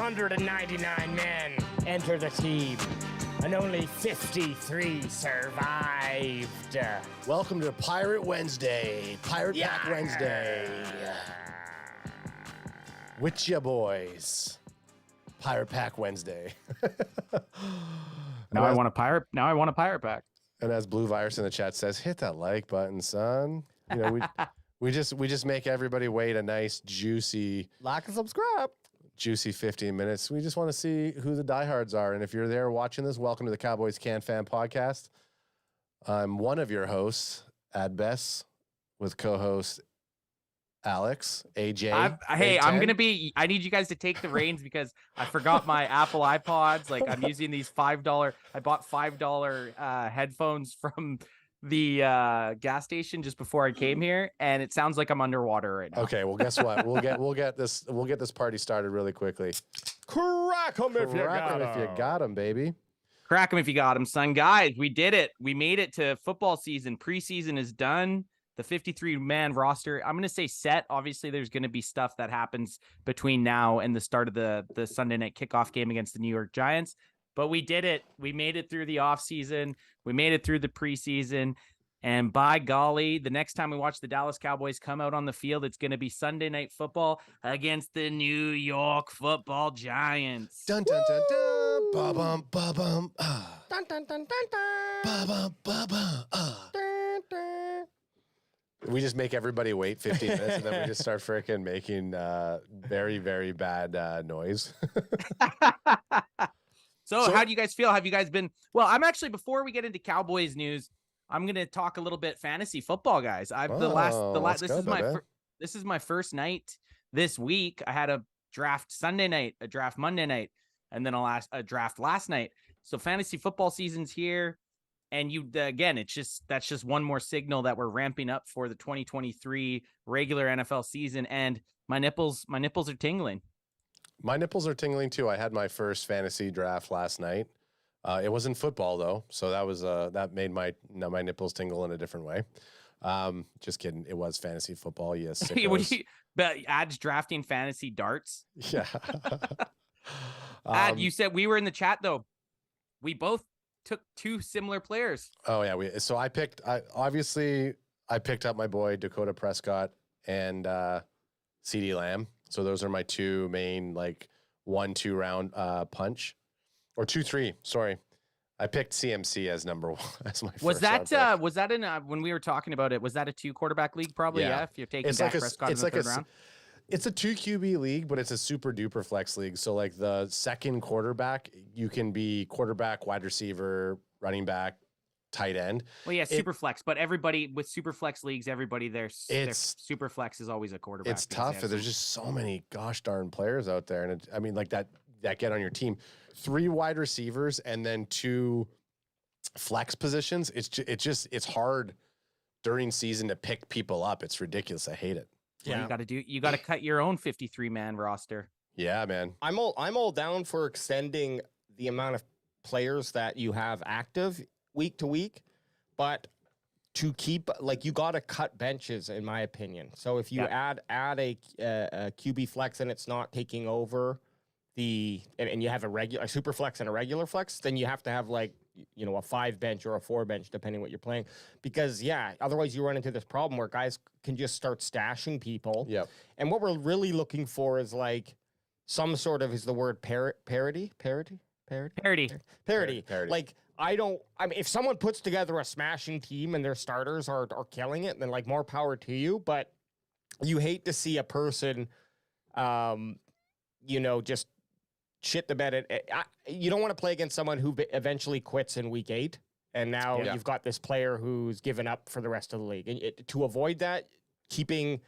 199 men enter the team, and only 53 survived. Welcome to Pirate Wednesday, Pirate Pack Wednesday. With ya boys, Pirate Pack Wednesday. Now I want a pirate pack. And as Blue Virus in the chat says, hit that like button, son. You know, we just make everybody wait a nice juicy like and subscribe. Juicy 15 minutes. We just want to see who the diehards are. And if you're there watching this, welcome to the Cowboys Can Fan Podcast. I'm one of your hosts, Ad Bess, with co-host Alex, AJ. I need you guys to take the reins because I forgot my Apple iPods. Like, I'm using these $5. I bought $5 headphones from the gas station just before I came here, and it sounds like I'm underwater right now. Okay, well, guess what? We'll get this party started really quickly. Crack 'em if you got 'em, baby. Crack 'em if you got 'em, son. Guys, we did it. We made it to football season. Preseason is done. The 53-man roster, I'm going to say set. Obviously, there's going to be stuff that happens between now and the start of the Sunday night kickoff game against the New York Giants. But we did it. We made it through the offseason. We made it through the preseason. And by golly, the next time we watch the Dallas Cowboys come out on the field, it's going to be Sunday Night Football against the New York Football Giants. Dun, dun, dun, dun. Ba-bum, ba-bum, Dun, dun, dun, dun, dun. ba-bum, ba-bum, Dun, dun. We just make everybody wait 15 minutes, and then we just start freaking making very, very bad noise. So how do you guys feel? Have you guys been? Well, I'm actually, before we get into Cowboys news, I'm gonna talk a little bit fantasy football, guys. This is my first night this week. I had a draft Sunday night, a draft Monday night, and then a draft last night. So fantasy football season's here, and that's just one more signal that we're ramping up for the 2023 regular NFL season. And my nipples are tingling. My nipples are tingling too. I had my first fantasy draft last night. It wasn't football though, so that made my nipples tingle in a different way. Just kidding. It was fantasy football. Yes. But Ad's drafting fantasy darts. Yeah. Ad, you said we were in the chat though. We both took two similar players. Oh yeah. I picked up my boy Dakota Prescott and CeeDee Lamb. So those are my two main 1-2 round punch. Or 2-3, sorry. I picked CMC as number one. As my was first that was that in when we were talking about it? Was that a 2-quarterback league? Probably, yeah. If you're taking Dak Prescott in the third round, it's a 2 QB league, but it's a super duper flex league. So the second quarterback, you can be quarterback, wide receiver, running back, tight end. Well, yeah, super flex. But everybody with super flex leagues, their super flex is always a quarterback. It's tough. There's just so many gosh darn players out there, and that get on your team. 3 wide receivers and then 2 flex positions. It's hard during season to pick people up. It's ridiculous. I hate it. Yeah, you got to cut your own 53-man roster. Yeah, man. I'm all down for extending the amount of players that you have active week to week, but to keep you got to cut benches, in my opinion. So if you add a QB flex and it's not taking over and you have a super flex and a regular flex, then you have to have a 5 bench or a 4 bench, depending what you're playing. Because otherwise you run into this problem where guys can just start stashing people. Yep. And what we're really looking for is some sort of, is the word parity. If someone puts together a smashing team and their starters are killing it, then more power to you. But you hate to see a person, just shit the bed. You don't want to play against someone who eventually quits in week 8, and now you've got this player who's given up for the rest of the league. And to avoid that, keeping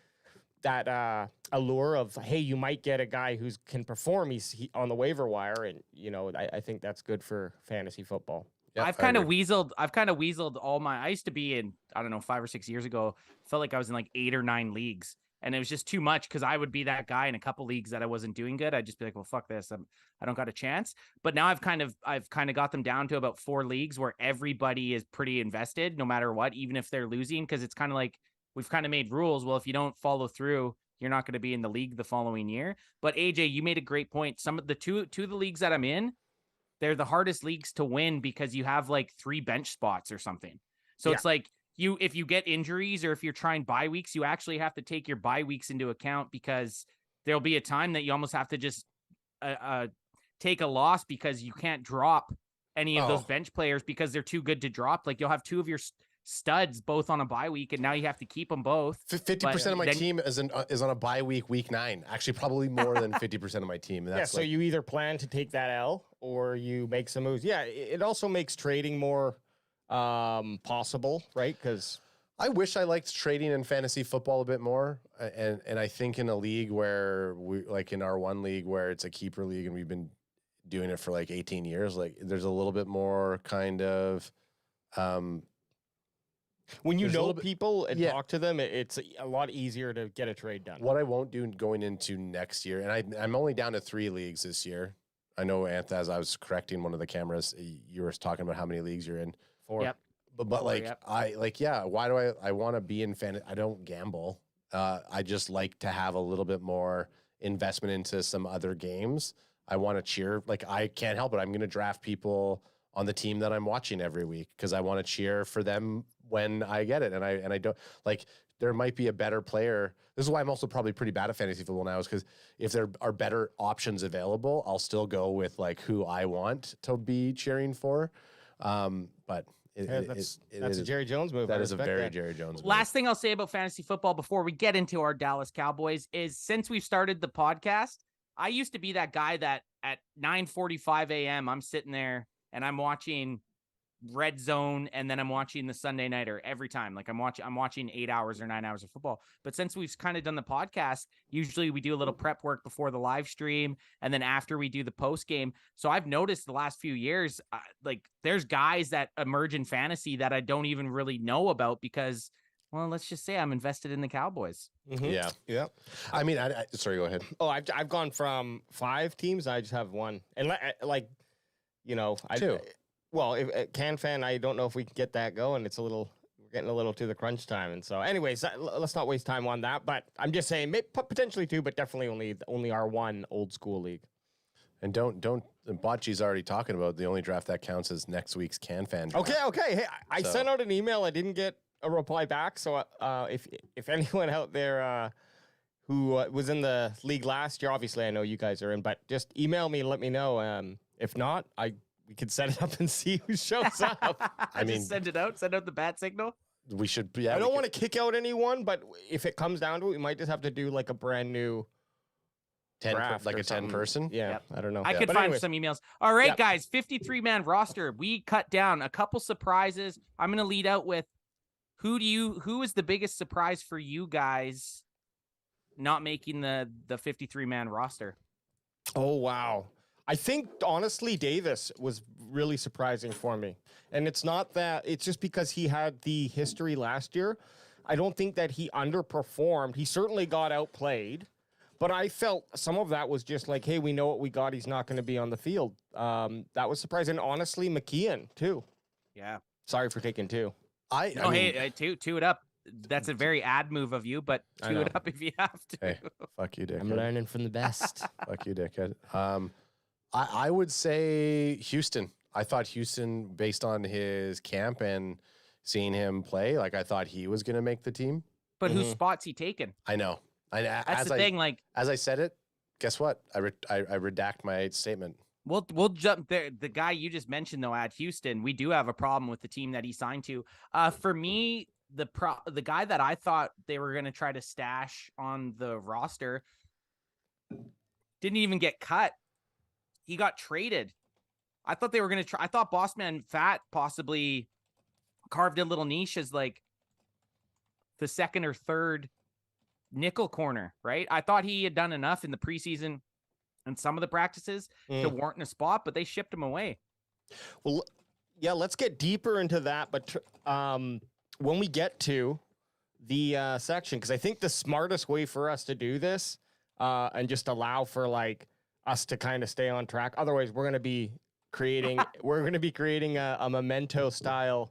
that allure of, hey, you might get a guy who can perform. He's on the waiver wire, and I think that's good for fantasy football. Yep, I've kind of weaseled all my. I used to be in, I don't know, 5 or 6 years ago. Felt like I was in 8 or 9 leagues. And it was just too much because I would be that guy in a couple leagues that I wasn't doing good. I'd just be like, well, fuck this. I don't got a chance. But now I've kind of got them down to about 4 leagues where everybody is pretty invested no matter what, even if they're losing. Because it's kind of like we've kind of made rules. Well, if you don't follow through, you're not going to be in the league the following year. But AJ, you made a great point. Some of the two of the leagues that I'm in, they're the hardest leagues to win because you have like 3 bench spots or something. So it's like if you get injuries or if you're trying bye weeks, you actually have to take your bye weeks into account because there'll be a time that you almost have to just take a loss because you can't drop any of those bench players because they're too good to drop. Like you'll have 2 of your studs both on a bye week, and now you have to keep them both. 50% of my team is on a bye week 9. Actually, probably more than 50% of my team. And that's so you either plan to take that L or you make some moves. Yeah, it also makes trading more possible, right? Because I wish I liked trading in fantasy football a bit more. And I think in a league where we, like in our one league where it's a keeper league and we've been doing it for like 18 years, like there's a little bit more kind of, when you know people and talk to them, it's a lot easier to get a trade done. What I won't do going into next year, and I'm only down to 3 leagues this year. I know, Anth, as I was correcting one of the cameras, you were talking about how many leagues you're in. 4. Yep. But like, why do I want to be in fantasy? I don't gamble. I just like to have a little bit more investment into some other games. I want to cheer. Like, I can't help it. I'm going to draft people on the team that I'm watching every week because I want to cheer for them when I get it. And I don't like, there might be a better player. This is why I'm also probably pretty bad at fantasy football now, is because if there are better options available, I'll still go with like who I want to be cheering for. But that's a Jerry Jones move. That is a very Jerry Jones move. Last thing I'll say about fantasy football before we get into our Dallas Cowboys is since we've started the podcast, I used to be that guy that at 9:45 a.m. I'm sitting there and I'm watching Red Zone, and then I'm watching the Sunday Nighter every time. Like I'm watching 8 hours or 9 hours of football. But since we've kind of done the podcast, usually we do a little prep work before the live stream, and then after we do the post game. So I've noticed the last few years, like there's guys that emerge in fantasy that I don't even really know about because, well, let's just say I'm invested in the Cowboys. Mm-hmm. Yeah. I mean, sorry, go ahead. Oh, I've gone from 5 teams. I just have 1, and like, you know, 2. Well, if CanFan, I don't know if we can get that going. We're getting a little to the crunch time. And so anyways, let's not waste time on that. But I'm just saying potentially 2, but definitely only our 1 old school league. And don't Bocce's already talking about the only draft that counts is next week's CanFan draft. Okay. Hey, I sent out an email. I didn't get a reply back. So if anyone out there who was in the league last year, obviously I know you guys are in, but just email me and let me know. If not, we could set it up and see who shows up. I mean, send out the bat signal. We should. Yeah, I don't want to kick out anyone, but if it comes down to it, we might just have to do like a brand new 10, draft, like a 10 person. Yeah, yep. I don't know. I could find some emails. All right, guys, 53-man roster. We cut down a couple surprises. I'm going to lead out with who is the biggest surprise for you guys not making the 53-man roster? Oh, wow. I think, honestly, Davis was really surprising for me. And it's not that, it's just because he had the history last year. I don't think that he underperformed. He certainly got outplayed. But I felt some of that was just like, hey, we know what we got. He's not going to be on the field. That was surprising. Honestly, McKeon, too. Yeah. Sorry for taking 2. Hey, two it up. That's a very ad move of you, but 2 it up if you have to. Hey, fuck you, dickhead. I'm learning from the best. Fuck you, dickhead. I would say Houston. I thought Houston, based on his camp and seeing him play, like I thought he was going to make the team. But whose spot's he taken? I know. That's the thing. Like as I said it, guess what? I redact my statement. We'll jump there. The guy you just mentioned, though, at Houston, we do have a problem with the team that he signed to. For me, the guy that I thought they were going to try to stash on the roster didn't even get cut. He got traded. I thought they were going to try. I thought Bossman Fat possibly carved a little niche as like the 2nd or 3rd nickel corner, right? I thought he had done enough in the preseason and some of the practices to warrant a spot, but they shipped him away. Well, yeah, let's get deeper into that. But when we get to the section, because I think the smartest way for us to do this and just allow for like us to kind of stay on track. Otherwise, we're going to be creating a Memento style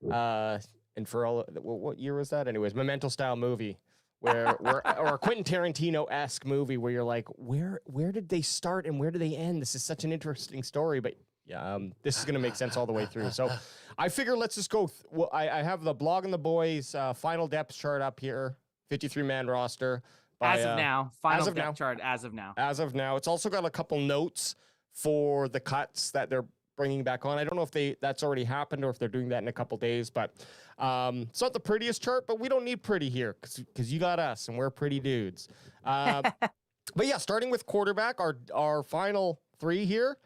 and for all what year was that? Anyways, Memento style movie or a Quentin Tarantino-esque movie where you're like, where did they start and where do they end? This is such an interesting story, but yeah, this is going to make sense all the way through. So I figure let's just go. Well, I have the Blog and the Boys final depth chart up here, 53-man roster. As of now, final of depth now. chart as of now. As of now. It's also got a couple notes for the cuts that they're bringing back on. I don't know if that's already happened or if they're doing that in a couple days, but it's not the prettiest chart, but we don't need pretty here because you got us and we're pretty dudes. But yeah, starting with quarterback, our final three here,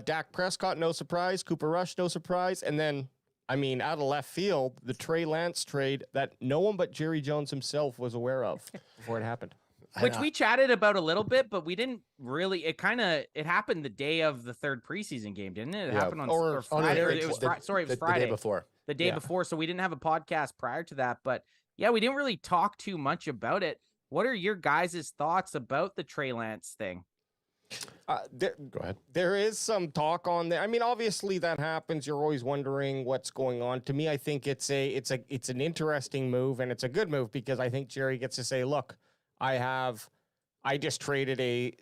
Dak Prescott, no surprise, Cooper Rush, no surprise, and then, I mean, out of left field, the Trey Lance trade that no one but Jerry Jones himself was aware of before it happened. Which we chatted about a little bit, but we didn't really. It happened the day of the third preseason game, didn't it? It happened on or Friday. It was Friday. The day before. The day before. So we didn't have a podcast prior to that. But yeah, we didn't really talk too much about it. What are your guys' thoughts about the Trey Lance thing? Go ahead. There is some talk on there. I mean, obviously that happens. You're always wondering what's going on. To me, I think it's an interesting move, and it's a good move because I think Jerry gets to say, look, I just traded a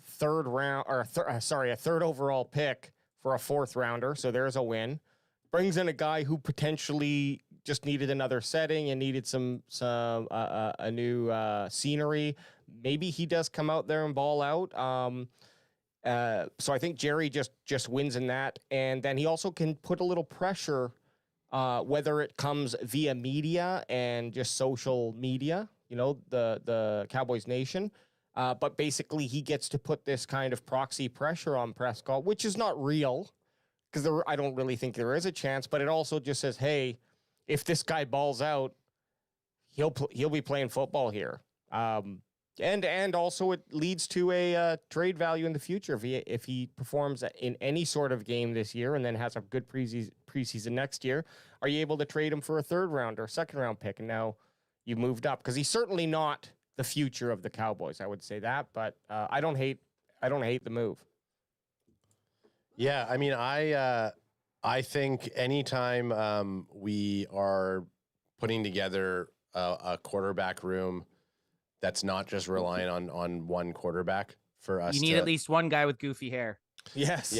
third overall pick for a fourth rounder. So there's a win. Brings in a guy who potentially just needed another setting and needed some a new scenery. Maybe he does come out there and ball out. So I think Jerry just wins in that. And then he also can put a little pressure, whether it comes via media and just social media, the Cowboys Nation. But basically he gets to put this kind of proxy pressure on Prescott, which is not real because I don't really think there is a chance, but it also just says, hey, if this guy balls out, he'll be playing football here. And also it leads to a trade value in the future if he performs in any sort of game this year and then has a good preseason next year. Are you able to trade him for a third round or second round pick? And now you moved up because he's certainly not the future of the Cowboys. I would say that, but I don't hate the move. Yeah, I mean, I think anytime we are putting together a quarterback room that's not just relying on one quarterback for us. You need at least one guy with goofy hair. Yes.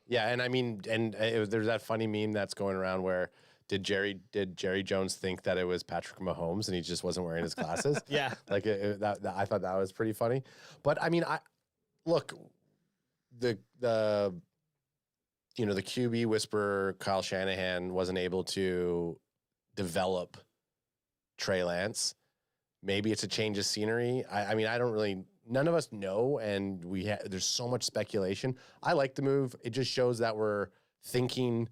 Yeah. And I mean, there's that funny meme that's going around where did Jerry Jones think that it was Patrick Mahomes and he just wasn't wearing his glasses? Yeah. Like I thought that was pretty funny. But I mean, look, the QB whisperer Kyle Shanahan wasn't able to develop Trey Lance. Maybe it's a change of scenery. I mean, none of us know, and there's so much speculation. I like the move. It just shows that we're thinking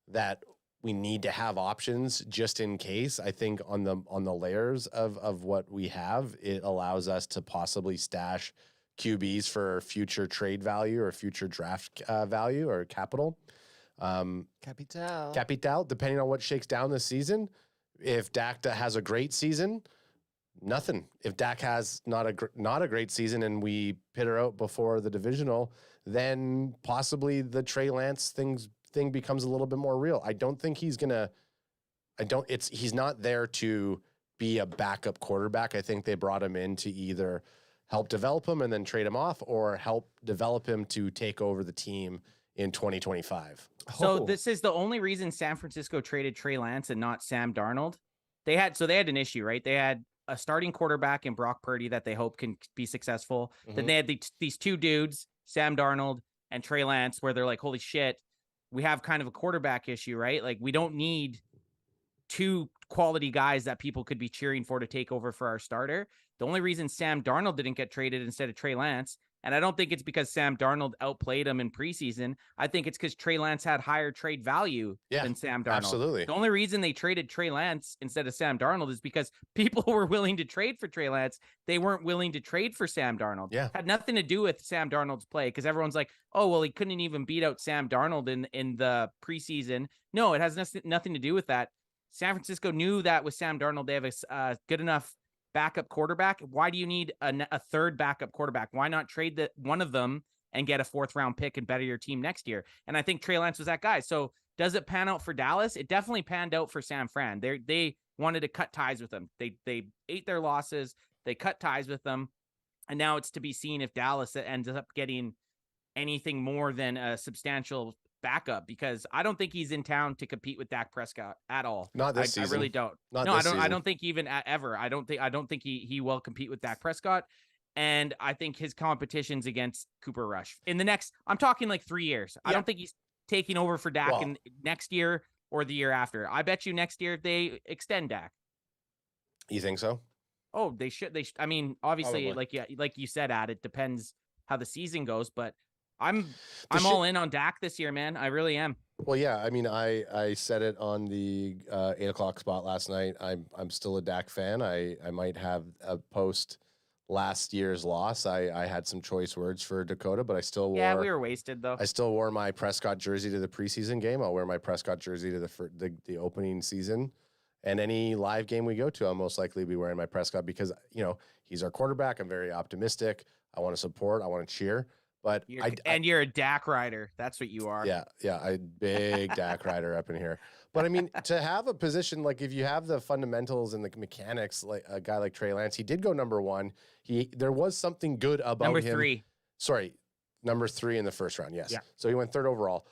that we need to have options just in case. I think on the layers of what we have, it allows us to possibly stash QBs for future trade value or future draft value or capital. Capital, depending on what shakes down this season. If Dak has a great season, nothing. If Dak has not a great season and we pit her out before the divisional, then possibly the Trey Lance thing becomes a little bit more real. I don't think he's not there to be a backup quarterback. I think they brought him in to either help develop him and then trade him off or help develop him to take over the team in 2025. So this is the only reason San Francisco traded Trey Lance and not Sam Darnold. They had an issue, right? They had a starting quarterback in Brock Purdy that they hope can be successful. Mm-hmm. Then they had these two dudes, Sam Darnold and Trey Lance, where they're like, holy shit, we have kind of a quarterback issue, right? Like we don't need two quality guys that people could be cheering for to take over for our starter. The only reason Sam Darnold didn't get traded instead of Trey Lance, and I don't think it's because Sam Darnold outplayed him in preseason. I think it's because Trey Lance had higher trade value than Sam Darnold. Absolutely. The only reason they traded Trey Lance instead of Sam Darnold is because people were willing to trade for Trey Lance. They weren't willing to trade for Sam Darnold. Yeah. Had nothing to do with Sam Darnold's play because everyone's like, oh, well, he couldn't even beat out Sam Darnold in the preseason. No, it has nothing to do with that. San Francisco knew that with Sam Darnold, they have a good enough backup quarterback. Why do you need a third backup quarterback? Why not trade one of them and get a fourth round pick and better your team next year? And I think Trey Lance was that guy. So does it pan out for Dallas? It definitely panned out for San Fran. They wanted to cut ties with him. They ate their losses. They cut ties with them. And now it's to be seen if Dallas ends up getting anything more than a substantial backup, because I don't think he's in town to compete with Dak Prescott at all. Not this season. I really don't. Not no, this I season. don't think even ever. I don't think he will compete with Dak Prescott. And I think his competition's against Cooper Rush in the next, I'm talking like 3 years. I don't think he's taking over for Dak in next year or the year after. I bet you next year they extend Dak. You think so? Oh, they should. I mean, obviously, like you said, it depends how the season goes, but I'm all in on Dak this year, man. I really am. Well, yeah. I mean, I said it on the 8 o'clock spot last night. I'm still a Dak fan. I might have a post last year's loss. I had some choice words for Dakota, but I still wore. Yeah, we were wasted though. I still wore my Prescott jersey to the preseason game. I'll wear my Prescott jersey to the opening season, and any live game we go to, I'll most likely be wearing my Prescott because he's our quarterback. I'm very optimistic. I want to support. I want to cheer. But you're a Dak rider. That's what you are. Yeah, I big Dak rider up in here. But I mean, to have a position like if you have the fundamentals and the mechanics, like a guy like Trey Lance, he did go number 1. There was something good about number him. 3. Sorry, number 3 in the first round. Yes. Yeah. So he went 3rd overall.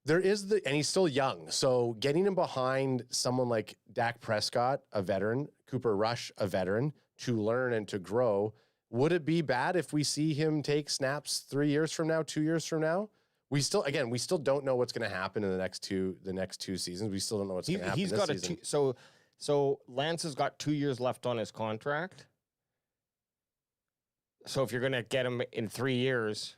And he's still young. So getting him behind someone like Dak Prescott, a veteran, Cooper Rush, a veteran, to learn and to grow. Would it be bad if we see him take snaps 3 years from now, 2 years from now? We still don't know what's going to happen in the next two seasons. We still don't know what's going to happen. He's got season. So Lance has got 2 years left on his contract. So if you're going to get him in 3 years,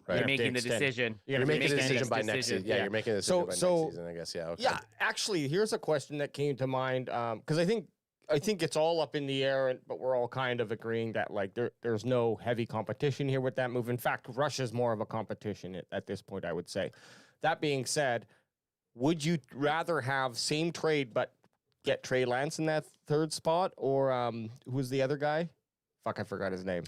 right. You're making the decision. You're making a decision by next season. Yeah, you're making a decision by next season, I guess. Yeah. Okay. Yeah, actually, here's a question that came to mind because I think it's all up in the air, but we're all kind of agreeing that like there's no heavy competition here with that move. In fact, Rush is more of a competition at this point, I would say. That being said, would you rather have same trade but get Trey Lance in that 3rd spot, or who's the other guy? Fuck, I forgot his name.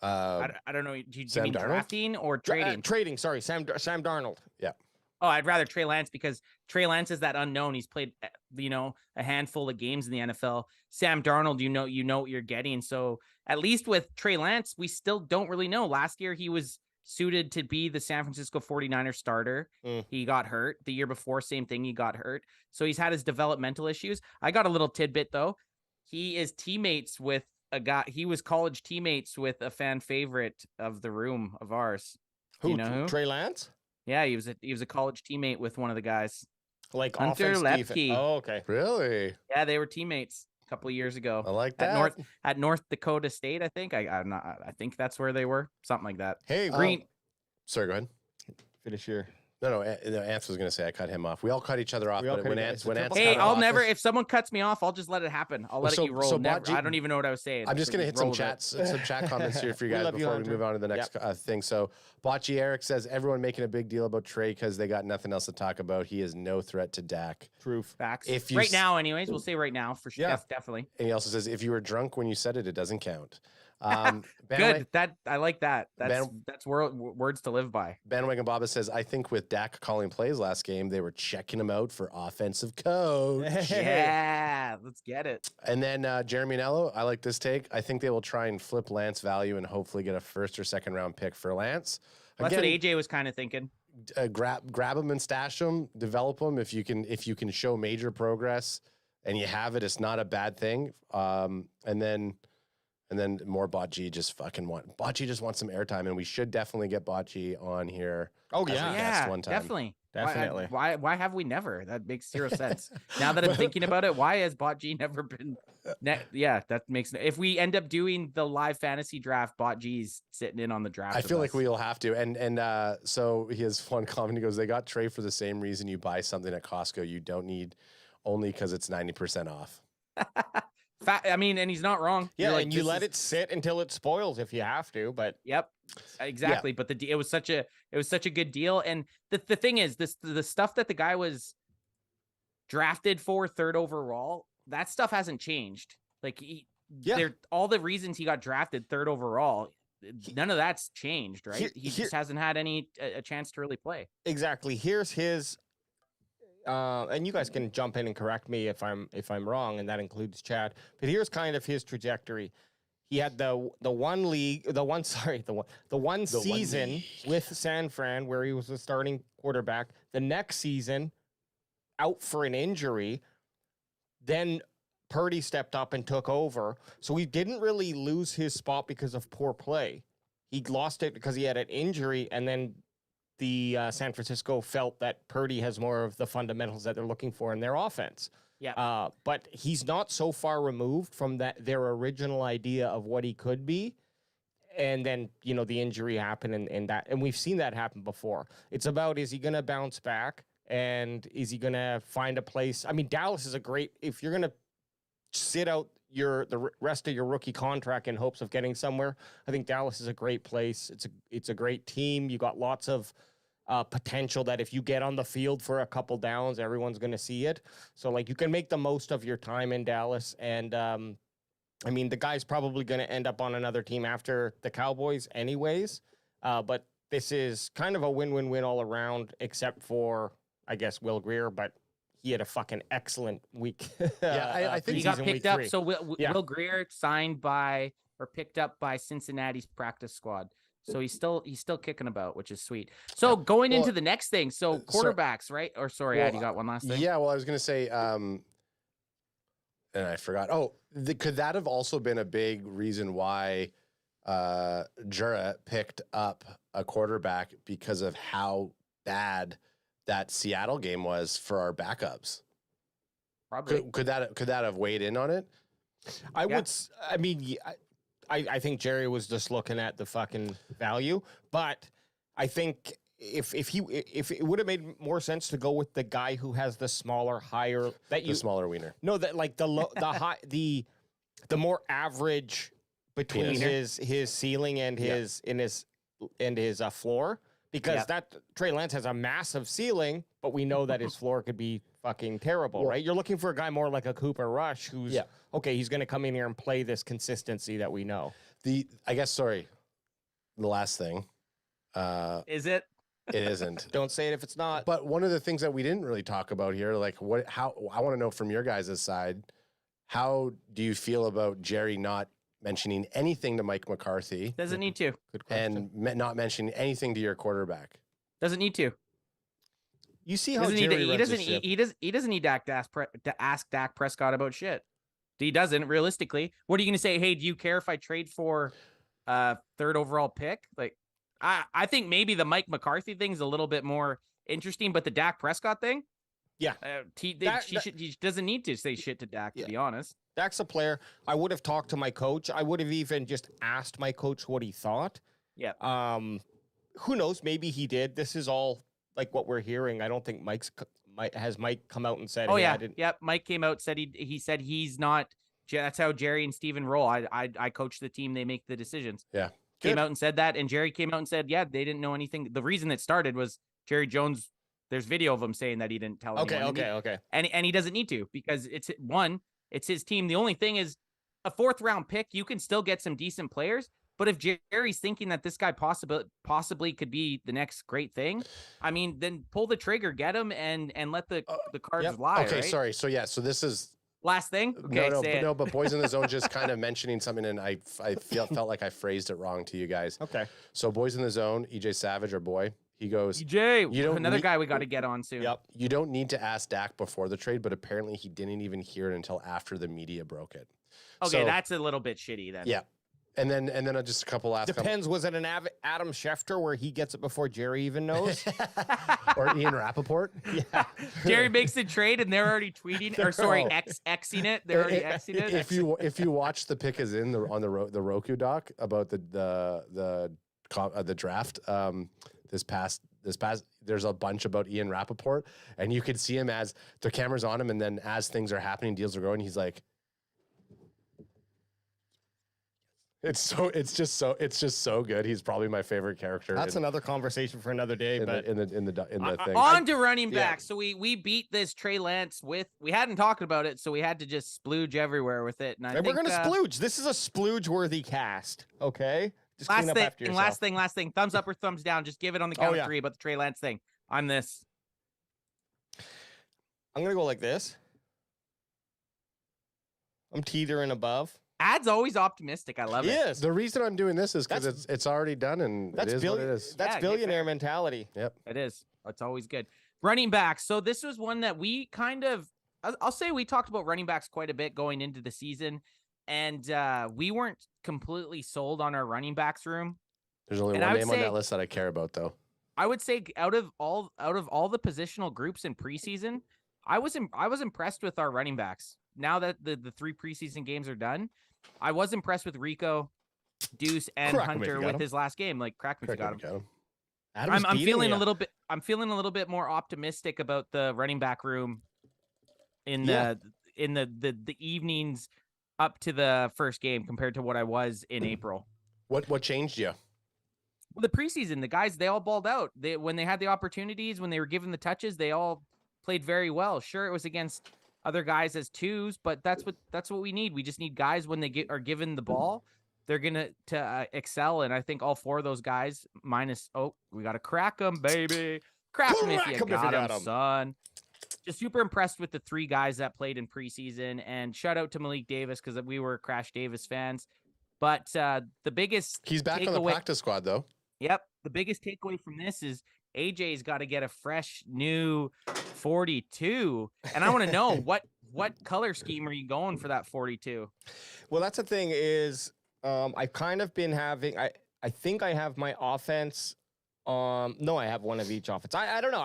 I don't know. Do you mean Darnold? drafting or trading? Trading. Sorry, Sam Darnold. Yeah. Oh, I'd rather Trey Lance because Trey Lance is that unknown. He's played, a handful of games in the NFL. Sam Darnold, you know what you're getting. So at least with Trey Lance, we still don't really know. Last year, he was suited to be the San Francisco 49ers starter. He got hurt. The year before, same thing. He got hurt. So he's had his developmental issues. I got a little tidbit, though. He is teammates with a guy. He was college teammates with a fan favorite of the room of ours. Who? You know who? Trey Lance? Yeah, he was a college teammate with one of the guys. Like Hunter offense, Lepke. Oh, okay. Really? Yeah, they were teammates a couple of years ago. I like that. At North Dakota State, I think. I think that's where they were. Something like that. Hey, Green. Sorry, go ahead. Finish your. No, Ants was going to say I cut him off. We all cut each other off. We all But cut when each- Ants it's a triple Hey, cut I'll off. never. If someone cuts me off, I'll just let it happen. I'll let So- it you roll. so Never, Botji- I don't even know what I was saying. I'm just going to hit some roll with it. some chat comments here for you We guys love you, before we Hunter. move on to the next thing. So Botchy Eric says everyone making a big deal about Trey because they got nothing else to talk about. He is no threat to Dak. Proof. Facts. If you Right now, anyways, we'll say right now for sure. Yeah. Definitely. And he also says if you were drunk when you said it, it doesn't count. Bandwagon, Good. That I like that. That's words to live by. Bandwagon Baba says I think with Dak calling plays last game, they were checking him out for offensive coach. Yeah, let's get it. And then Jeremy Nello, I like this take. I think they will try and flip Lance value and hopefully get a 1st or 2nd round pick for Lance. That's what AJ was kind of thinking. Grab him and stash him, develop him. If you can show major progress and you have it, it's not a bad thing. And then more Botchy just Botchy just wants some airtime, and we should definitely get Botchy on here. Oh as a yeah. guest one time. Definitely. Why have we never? That makes zero sense. Now that I'm thinking about it, why has Botg never been? Yeah, that makes. If we end up doing the live fantasy draft, Botg's sitting in on the draft. I feel like we'll have to. And so he has one comment. He goes, "They got Trey for the same reason you buy something at Costco. You don't need only because it's 90% off." I mean, and he's not wrong. Yeah, You're and you let it sit until it spoils if you have to. But yep, exactly. Yeah. But it was such a good deal. And the thing is, the stuff that the guy was drafted for 3rd overall, that stuff hasn't changed. Like all the reasons he got drafted 3rd overall, none of that's changed, right? He just hasn't had a chance to really play. Exactly. Here's his and you guys can jump in and correct me if I'm wrong, and that includes Chad. But here's kind of his trajectory. He had the one season with San Fran where he was the starting quarterback. The next season, out for an injury. Then Purdy stepped up and took over. So he didn't really lose his spot because of poor play. He lost it because he had an injury, and then the San Francisco felt that Purdy has more of the fundamentals that they're looking for in their offense. Yeah. But he's not so far removed from their original idea of what he could be. And then, the injury happened and we've seen that happen before. It's about, is he going to bounce back, and is he going to find a place? I mean, Dallas is if you're going to sit out the rest of your rookie contract in hopes of getting somewhere, I think Dallas is a great place. It's a great team. You got lots of potential that if you get on the field for a couple downs, everyone's going to see it. So you can make the most of your time in Dallas. And I mean, the guy's probably going to end up on another team after the Cowboys anyways. But this is kind of a win-win-win all around, except for, I guess, Will Grier, but he had a fucking excellent week. Yeah, I think he got picked up. 3. So Will Grier picked up by Cincinnati's practice squad. So he's still kicking about, which is sweet. So going into the next thing, so quarterbacks, right? Or sorry, Ed, you got one last thing? Yeah, well, I was going to say, and I forgot. Oh, could that have also been a big reason why Jura picked up a quarterback, because of how bad that Seattle game was for our backups? Probably. Could that have weighed in on it? I think Jerry was just looking at the fucking value, but I think if it would have made more sense to go with the guy who has the smaller, higher The smaller wiener. No, that the more average between his ceiling and his floor, because that Trey Lance has a massive ceiling, but we know that his floor could be fucking terrible, right? You're looking for a guy more like a Cooper Rush, who's okay. He's going to come in here and play this consistency that we know. The last thing. Is it? It isn't. Don't say it if it's not. But one of the things that we didn't really talk about here, how I want to know from your guys' side, how do you feel about Jerry not mentioning anything to Mike McCarthy? Doesn't need to. Good question. And not mentioning anything to your quarterback? Doesn't need to. You see how Jerry runs the ship. He doesn't need Dak to ask Dak Prescott about shit. He doesn't, realistically. What are you going to say? Hey, do you care if I trade for third overall pick? I think maybe the Mike McCarthy thing is a little bit more interesting, but the Dak Prescott thing, he doesn't need to say shit to Dak, to be honest. Dak's a player. I would have talked to my coach. I would have even just asked my coach what he thought. Yeah. Who knows? Maybe he did. This is all like what we're hearing. I don't think has Mike come out and said, "Oh hey, yeah, I didn't." Yep. Mike came out, said he said he's not. That's how Jerry and Steven roll. I coach the team. They make the decisions. Yeah. Came out and said that, and Jerry came out and said, yeah, they didn't know anything. The reason it started was Jerry Jones. There's video of him saying that he didn't tell anyone. Okay. And he doesn't need to, because it's his team. The only thing is, a 4th round pick, you can still get some decent players. But if Jerry's thinking that this guy possibly could be the next great thing, I mean, then pull the trigger, get him, and let the cards lie. Okay, right? sorry. So so this is last thing. Okay, but Boys in the Zone just kind of mentioning something, and I felt like I phrased it wrong to you guys. Okay. So Boys in the Zone, EJ Savage, our boy, he goes, EJ, another guy we got to get on soon. Yep. You don't need to ask Dak before the trade, but apparently he didn't even hear it until after the media broke it. Okay, So, that's a little bit shitty then. Yeah. And then just a couple last Depends. Was it an Adam Schefter where he gets it before Jerry even knows? or Ian Rappaport? Yeah. Jerry makes the trade and they're already tweeting, or sorry, Xing it. They're already Xing it. If you watch the pick is in on the Roku doc about the draft this past there's a bunch about Ian Rappaport, and you could see him as the camera's on him, and then as things are happening, deals are going, he's like, it's just so good. He's probably my favorite character. That's another conversation for another day. But in the thing. On to running back. So we beat this Trey Lance we hadn't talked about it, so we had to just splooge everywhere with it. And we're gonna splooge. This is a splooge-worthy cast. Okay. Just clean up after yourself. Last thing. Thumbs up or thumbs down. Just give it on the count of 3 about the Trey Lance thing. On this. I'm going to go like this. I'm teetering above. Ad's always optimistic. I love it. Yes. The reason I'm doing this is because That's- it's already done and it is what it is. That's Yeah, billionaire mentality. Yep. It is. It's always good. Running backs. So this was one that we kind of, I'll say we talked about running backs quite a bit going into the season, and we weren't completely sold on our running backs room. There's only And I one would name on say- that list that I care about, though. I would say out of all the positional groups in preseason, I was impressed with our running backs. Now that the 3 preseason games are done, I was impressed with Rico, Deuce, and Crack 'em if you Hunter got with 'em. his last game. Like crack me if you got him. Got him. Adam's I'm beating feeling ya. a little bit. I'm feeling a little bit more optimistic about the running back room in the the evenings up to the first game compared to what I was in April. What changed you? Well, the preseason, the guys, they all balled out. When they had the opportunities, when they were given the touches, they all played very well. Sure, it was against other guys as 2s, but that's what we need. We just need guys when they are given the ball, they're gonna excel. And I think all 4 of those guys, minus we gotta crack them, baby, crack them if you got them, son. Just super impressed with the 3 guys that played in preseason, and shout out to Malik Davis because we were Crash Davis fans. But the biggest He's back on the takeaway- practice squad, though. Yep. The biggest takeaway from this is AJ's got to get a fresh new 42. And I want to know what color scheme are you going for that 42? Well, that's the thing is I've kind of been having I think I have my offense no, I have one of each offense. I don't know.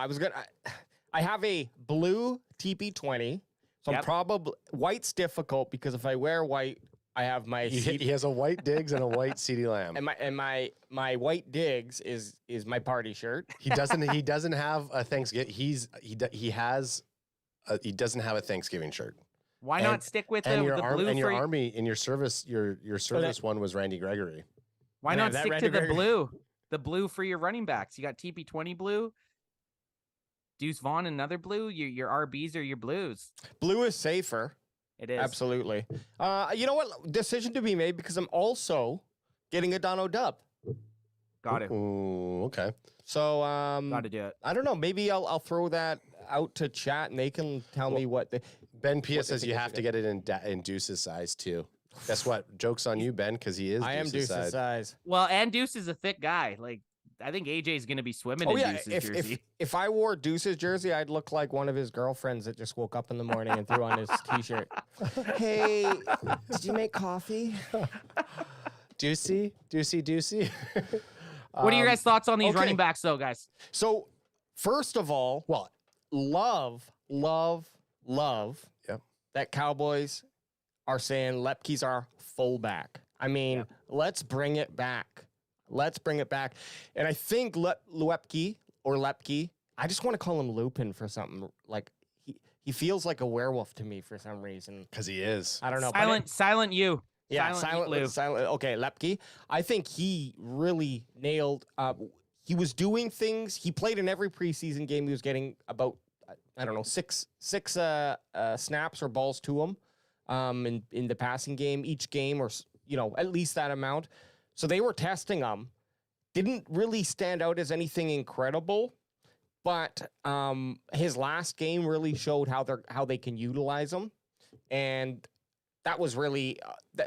I have a blue TP20. So I'm Yep. probably white's difficult because if I wear white, I have my He has a white Diggs and a white CeeDee Lamb. and my white Diggs is my party shirt. He doesn't have a Thanksgiving. He doesn't have a Thanksgiving shirt. Why And- not stick with the And your blue and your for army in your service one was Randy Gregory. why And I not have that stick Randy to the Gregory. blue? The blue for your running backs. You got TP20 blue, Deuce Vaughn another blue. Your RBs are your blues. Blue is safer. It is. Absolutely. You know what? Decision to be made because I'm also getting a Dono dub. Got it. Ooh, okay. So Got to do it. I don't know. Maybe I'll throw that out to chat and they can tell me what they. Ben Pia What they says think you I have should to get it in Deuce's size too. Guess what? Joke's on you, Ben, because he is. I am Deuce's size. size. Well, and Deuce is a thick guy. Like I think AJ's gonna be swimming Oh in yeah. Deuce's jersey. If I wore Deuce's jersey, I'd look like one of his girlfriends that just woke up in the morning and threw on his t-shirt. Hey, did you make coffee? Deucey. What are your guys' thoughts on these okay. running backs, though, guys? So first of all, Well, love Yep. that Cowboys are saying Lepke's our fullback. I mean, let's bring it back. Let's bring it back. And I think Lepke, I just want to call him Lupin for something. Like he feels like a werewolf to me for some reason. because he is. I don't know. but Silent you. yeah, Lou. silent. Okay, Lepke. I think he really nailed. He was doing things. He played in every preseason game. He was getting about I don't know six snaps or balls to him, in the passing game each game, or at least that amount. So they were testing him. Didn't really stand out as anything incredible, but his last game really showed how they can utilize him, and that was really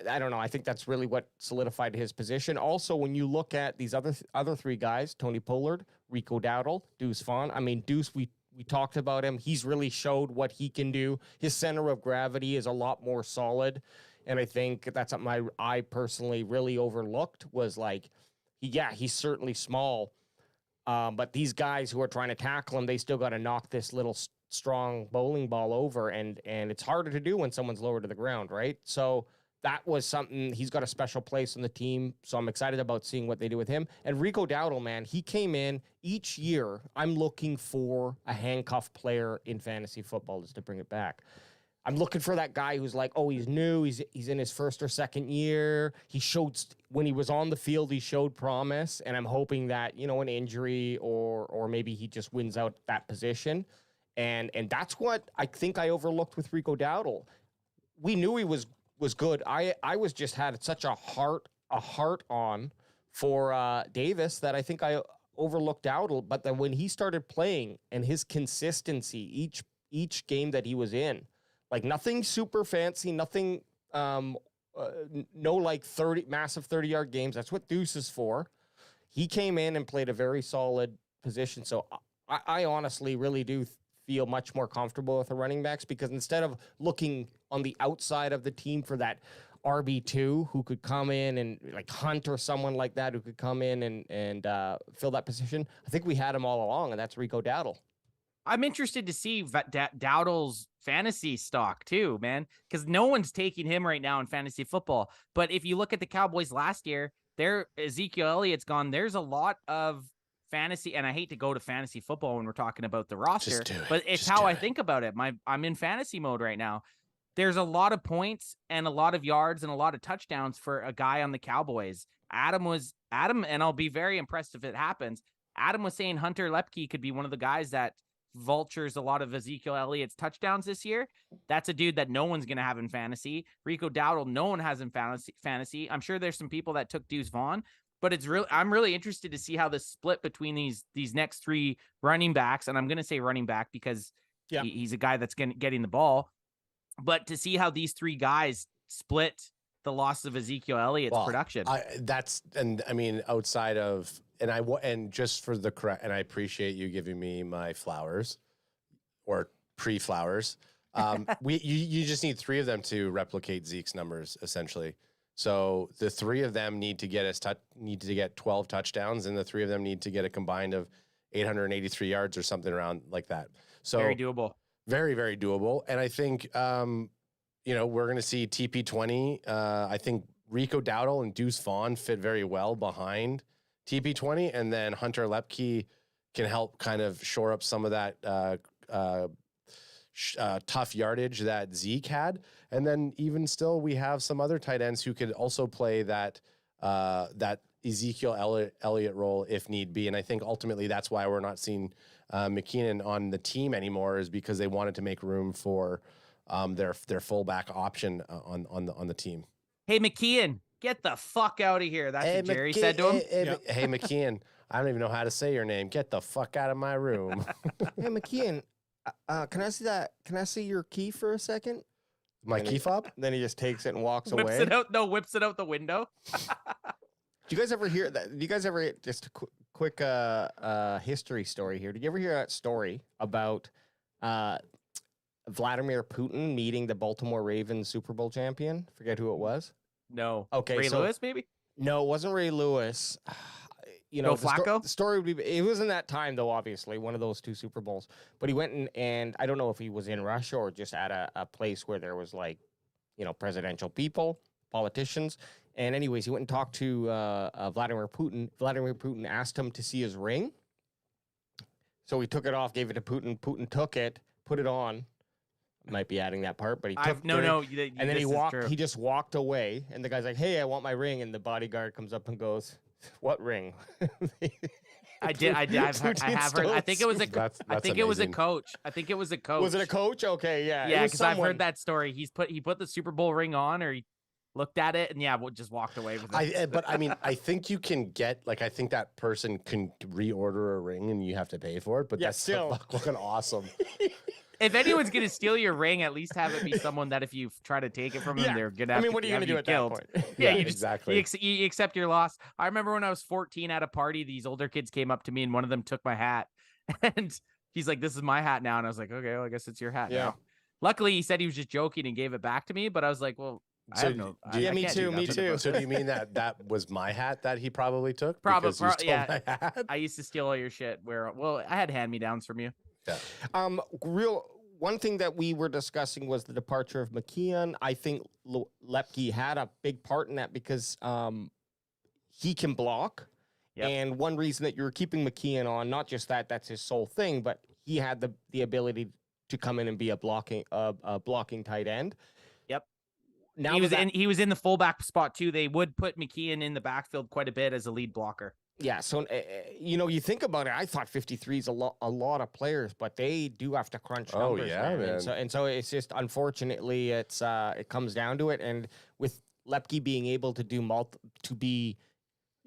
I don't know. I think that's really what solidified his position. Also, when you look at these other 3 guys, Tony Pollard, Rico Dowdle, Deuce Vaughn. I mean, Deuce, we talked about him. He's really showed what he can do. His center of gravity is a lot more solid. And I think that's something I personally really overlooked was like, he's certainly small. But these guys who are trying to tackle him, they still got to knock this little strong bowling ball over. And it's harder to do when someone's lower to the ground, right? So that was something, he's got a special place on the team. So I'm excited about seeing what they do with him. And Rico Dowdle, man, he came in each year. I'm looking for a handcuff player in fantasy football just to bring it back. I'm looking for that guy who's like, oh, he's new. He's in his first or second year. He showed when he was on the field, he showed promise. And I'm hoping that, an injury or maybe he just wins out that position. And that's what I think I overlooked with Rico Dowdle. We knew he was good. I was just had such a heart on for Davis that I think I overlooked Dowdle. But then when he started playing and his consistency each game that he was in. Like nothing super fancy, nothing, no like massive 30-yard games. That's what Deuce is for. He came in and played a very solid position. So I honestly really do feel much more comfortable with the running backs, because instead of looking on the outside of the team for that RB2 who could come in and like Hunt or someone like that who could come in and fill that position, I think we had him all along, and that's Rico Dowdle. I'm interested to see Dowdle's fantasy stock too, man, because no one's taking him right now in fantasy football. But if you look at the Cowboys last year, Ezekiel Elliott's gone. There's a lot of fantasy, and I hate to go to fantasy football when we're talking about the roster, but it's how I think about it. I'm in fantasy mode right now. There's a lot of points and a lot of yards and a lot of touchdowns for a guy on the Cowboys. Adam, and I'll be very impressed if it happens. Adam was saying Hunter Lepke could be one of the guys that vultures a lot of Ezekiel Elliott's touchdowns this year. That's a dude that no one's going to have in fantasy. Rico Dowdle, no one has in fantasy. I'm sure there's some people that took Deuce Vaughn, but I'm really interested to see how the split between these next three running backs, and I'm going to say running back because he's a guy that's getting the ball, but to see how these three guys split the loss of Ezekiel Elliott's production. Outside of, and just for the correct, and I appreciate you giving me my flowers or pre-flowers. You just need three of them to replicate Zeke's numbers, essentially. So the three of them need to get 12 touchdowns, and the three of them need to get a combined of 883 yards or something around like that. So very doable. Very, very doable. And I think, we're going to see TP20. I think Rico Dowdle and Deuce Vaughn fit very well behind TP20. And then Hunter Lepke can help kind of shore up some of that tough yardage that Zeke had. And then even still, we have some other tight ends who could also play that Ezekiel Elliott role if need be. And I think ultimately that's why we're not seeing McKinnon on the team anymore, is because they wanted to make room for their fullback option on the team. Hey, McKeon, get the fuck out of here. That's what Jerry said to him. Hey, McKeon, I don't even know how to say your name. Get the fuck out of my room. Hey, McKeon, can I see that? Can I see your key for a second? My key fob? Then he just takes it and walks whips away. Whips it out the window. Do you guys ever hear that? Do you guys ever, just a quick history story here. Did you ever hear that story about Vladimir Putin meeting the Baltimore Ravens Super Bowl champion? Forget who it was. No. Okay. Ray Lewis, maybe? No, it wasn't Ray Lewis. Flacco? The story would be, it wasn't that time though, obviously, one of those two Super Bowls. But he went and I don't know if he was in Russia or just at a place where there was like, presidential people, politicians. And anyways, he went and talked to Vladimir Putin. Vladimir Putin asked him to see his ring. So he took it off, gave it to Putin. Putin took it, put it on. Might be adding that part, but he took it. And then he just walked away. And the guy's like, hey, I want my ring. And the bodyguard comes up and goes, what ring? I have heard. I think it was a coach. I think it was a coach. Was it a coach? Okay, yeah. Yeah, because I've heard that story. He put the Super Bowl ring on, or he looked at it and just walked away with it. But I think you can get, I think that person can reorder a ring and you have to pay for it. But that's still fucking awesome. If anyone's gonna steal your ring, at least have it be someone that if you try to take it from them, they're gonna. What are you gonna do at that point? Exactly. You accept your loss. I remember when I was 14 at a party, these older kids came up to me and one of them took my hat, and he's like, "This is my hat now," and I was like, "Okay, well, I guess it's your hat now." Luckily, he said he was just joking and gave it back to me, but I was like, "Well." Me too. So do you mean that was my hat that he probably took? Probably, yeah. I used to steal all your shit. I had hand-me-downs from you. Yeah. One thing that we were discussing was the departure of McKeon. I think Lepke had a big part in that because he can block. Yep. And one reason that you're keeping McKeon on, not just that's his sole thing, but he had the ability to come in and be a blocking tight end. Yep. Now he was in the fullback spot too. They would put McKeon in the backfield quite a bit as a lead blocker. Yeah, so you think about it. I thought 53 is a lot of players, but they do have to crunch numbers. Man. And so it's just unfortunately it comes down to it. And with Lepke being able to do to be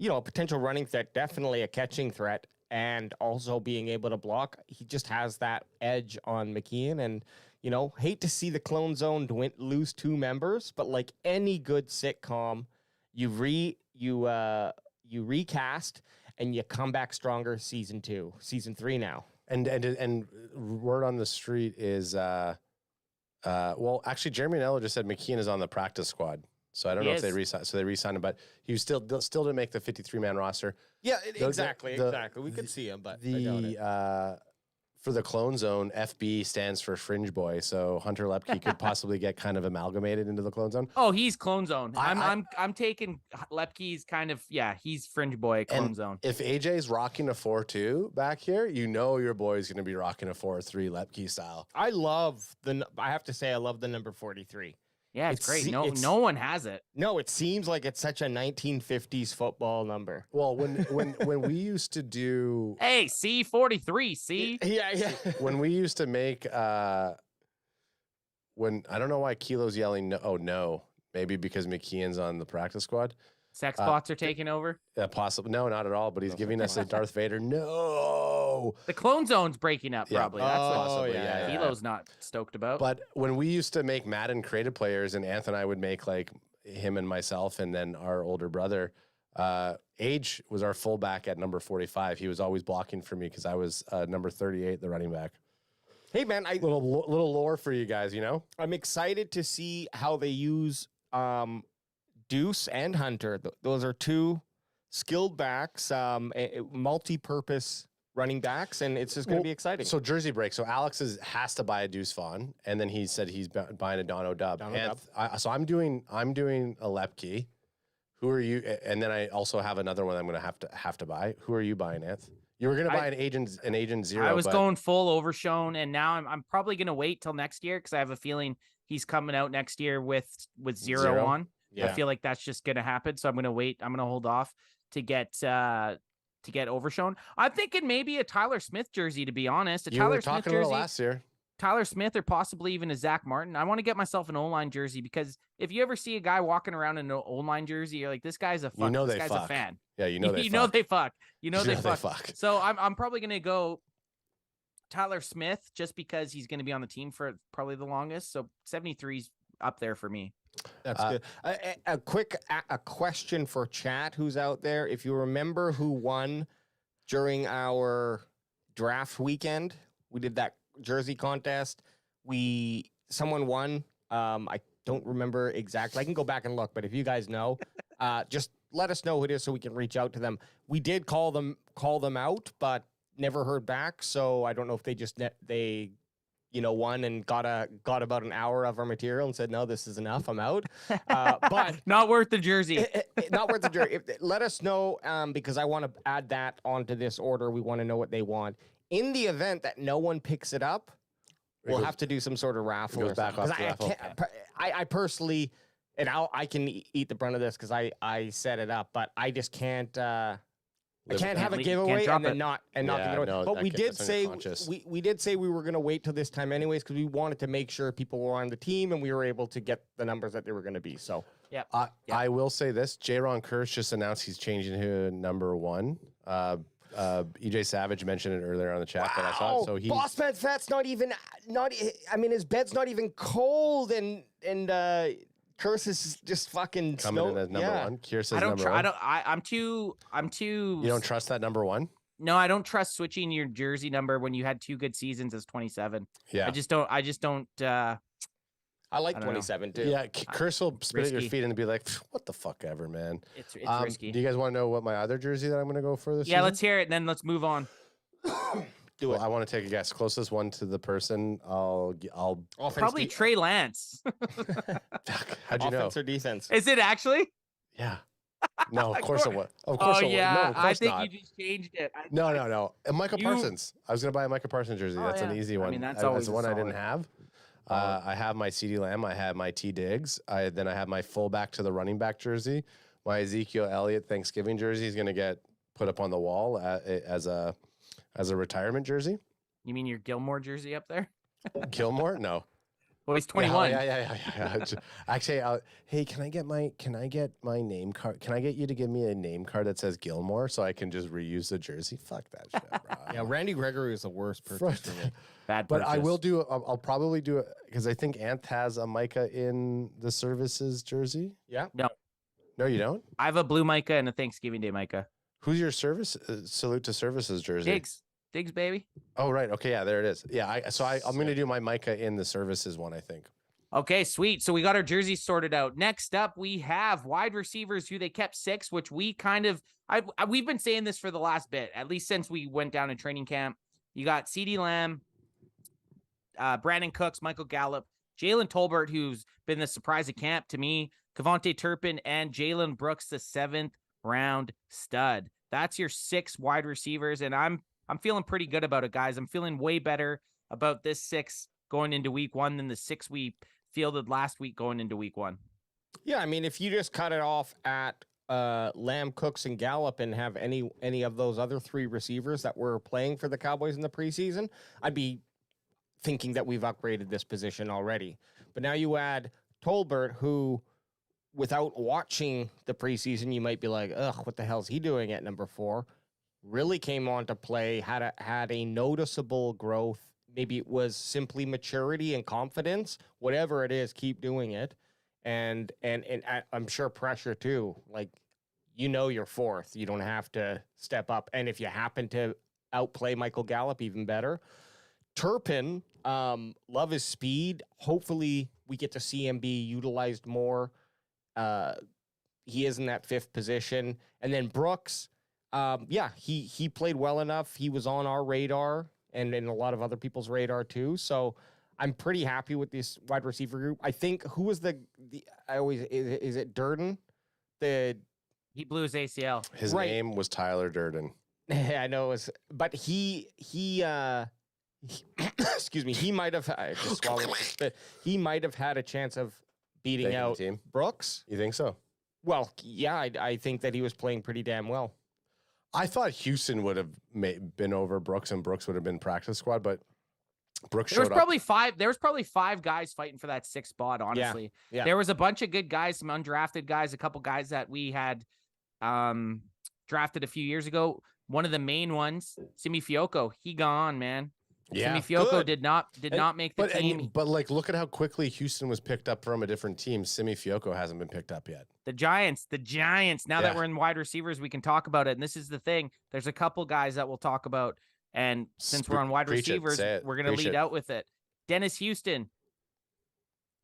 a potential running threat, definitely a catching threat, and also being able to block. He just has that edge on McKeon. And, you know, hate to see the clone zone lose 2 members, but like any good sitcom, you recast and you come back stronger season 2, season 3 now. And word on the street is, well, actually, Jeremy Nello just said McKeon is on the practice squad. So I don't know if they re-signed. So they re-signed him, but he was still didn't make the 53-man roster. Yeah, exactly. We could see him, but I doubt it. For the clone zone, FB stands for Fringe Boy. So Hunter Lepke could possibly get kind of amalgamated into the clone zone. Oh, he's clone zone. I'm taking Lepke's kind of, yeah, he's Fringe Boy clone zone. If AJ's rocking a 4-2 back here, you know your boy's going to be rocking a 4-3 Lepke style. I have to say I love the number 43. Yeah, it's great. No one has it. No, it seems like it's such a 1950s football number. Well, when we used to do, hey, C43, see? Yeah. When we used to make when I don't know why Kilo's yelling no, maybe because McKeon's on the practice squad. Sex bots are taking over? Possibly. No, not at all, but he's giving us a Darth Vader. No. The clone zone's breaking up, probably. That's what possibly. Yeah. Kilo's not stoked about. But when we used to make Madden creative players, and Anthony and I would make like him and myself, and then our older brother, Age was our fullback at number 45. He was always blocking for me because I was number 38, the running back. Hey, man, little lore for you guys, you know? I'm excited to see how they use Deuce and Hunter. Those are 2 skilled backs, multi-purpose running backs, and it's just going to be exciting. So jersey break. So Alex has to buy a Deuce Vaughn, and then he said he's buying a Dono Dub. So I'm doing a Lepke. Who are you? And then I also have another one I'm going to have to buy. Who are you buying, Anth? You were going to buy an agent 0. I was going full Overshown, and now I'm probably going to wait till next year because I have a feeling he's coming out next year with 0 on. Yeah. I feel like that's just going to happen. So I'm going to wait. I'm going to hold off to get Overshown. I'm thinking maybe a Tyler Smith jersey, to be honest. You were talking about last year. Tyler Smith or possibly even a Zach Martin. I want to get myself an O-line jersey because if you ever see a guy walking around in an O-line jersey, you're like, this guy's a fuck. This guy's a fan. Yeah, you know they fuck. They fuck. So I'm probably going to go Tyler Smith just because he's going to be on the team for probably the longest. So 73's up there for me. That's good. A quick question for chat who's out there. If you remember who won during our draft weekend, we did that jersey contest. Someone won. I don't remember exactly. I can go back and look, but if you guys know, just let us know who it is so we can reach out to them. We did call them out, but never heard back. So I don't know if they won and got about an hour of our material and said, no, this is enough. I'm out. But not worth the jersey. Not worth the jersey. Let us know because I want to add that onto this order. We want to know what they want. In the event that no one picks it up, we'll have to do some sort of raffle. Goes back off the raffle. I personally, and I can eat the brunt of this because I set it up, but I just can't. I can't have a giveaway and then not give it away. No, but we did say we were going to wait till this time anyways because we wanted to make sure people were on the team and we were able to get the numbers that they were going to be. So I will say this: J-Ron Kirsch just announced he's changing to number 1. EJ Savage mentioned it earlier on the chat, but I saw it. So he's Bossman fat's not. I mean, his bed's not even cold, and Curse is just fucking coming in as number 1. Kier says number 1. I'm too. You don't trust that number 1? No, I don't trust switching your jersey number when you had 2 good seasons as 27. Yeah, I just don't. I like 27 too. Yeah, Curse will spit at your feet and be like, "What the fuck ever, man." It's risky. Do you guys want to know what my other jersey that I'm going to go for this season? Let's hear it, and then let's move on. Do it. I want to take a guess. Closest one to the person, I'll probably Trey Lance. How'd you know? Offense or defense? Is it actually? Yeah. No, of course it was. Of course it was. No, of course I think not. you just changed it. No. And Micah Parsons. I was going to buy a Micah Parsons jersey. That's an easy one. I mean, that's always the one I didn't have. I have my CeeDee Lamb. I have my T Diggs. Then I have my fullback to the running back jersey. My Ezekiel Elliott Thanksgiving jersey is going to get put up on the wall as a retirement jersey. You mean your Gilmore jersey up there? Gilmore? No. Well, he's 21. Yeah. Actually, hey, can I get my name card? Can I get you to give me a name card that says Gilmore so I can just reuse the jersey? Fuck that shit, bro. Yeah, Randy Gregory is the worst purchase for me. Bad But purchase. I will do. I'll probably do it because I think Anth has a Micah in the services jersey. Yeah. No, you don't. I have a blue Micah and a Thanksgiving Day Micah. Who's your service salute to services jersey? Diggs, baby. Oh, right. Okay, yeah, there it is. Yeah, I'm going to do my Micah in the services one, I think. Okay, sweet. So we got our jerseys sorted out. Next up, we have wide receivers who they kept 6, which we kind of we've been saying this for the last bit, at least since we went down in training camp. You got CeeDee Lamb, Brandon Cooks, Michael Gallup, Jalen Tolbert, who's been the surprise of camp to me, Kevontae Turpin, and Jalen Brooks, the 7th round stud. That's your 6 wide receivers, and I'm feeling pretty good about it, guys. I'm feeling way better about this 6 going into week 1 than the 6 we fielded last week going into week 1. Yeah, I mean, if you just cut it off at Lamb, Cooks, and Gallup and have any of those other 3 receivers that were playing for the Cowboys in the preseason, I'd be thinking that we've upgraded this position already. But now you add Tolbert, who, without watching the preseason, you might be like, ugh, what the hell's he doing at number 4? Really came on to play, had a noticeable growth. Maybe it was simply maturity and confidence. Whatever it is, keep doing it. And I'm sure pressure too. Like, you're 4th. You don't have to step up. And if you happen to outplay Michael Gallup, even better. Turpin, love his speed. Hopefully we get to see him be utilized more. He is in that 5th position. And then Brooks, he played well enough. He was on our radar and in a lot of other people's radar too. So I'm pretty happy with this wide receiver group. I think who was is it Durden? He blew his ACL. His name was Tyler Durden. I know it was, but he excuse me, he might have he might have had a chance of beating out team. Brooks. You think so? Well, yeah, I think that he was playing pretty damn well. I thought Houston would have been over Brooks and Brooks would have been practice squad, but Brooks showed up. There was probably 5 guys fighting for that 6th spot, honestly. Yeah. There was a bunch of good guys, some undrafted guys, a couple guys that we had drafted a few years ago. One of the main ones, Simi Fioco, he gone, man. Yeah, Simi Fioco did not make the team. But like, look at how quickly Houston was picked up from a different team. Simi Fioco hasn't been picked up yet. The Giants. Now that we're in wide receivers, we can talk about it. And this is the thing. There's a couple guys that we'll talk about. And since we're on wide receivers, we're going to lead out with it. Dennis Houston,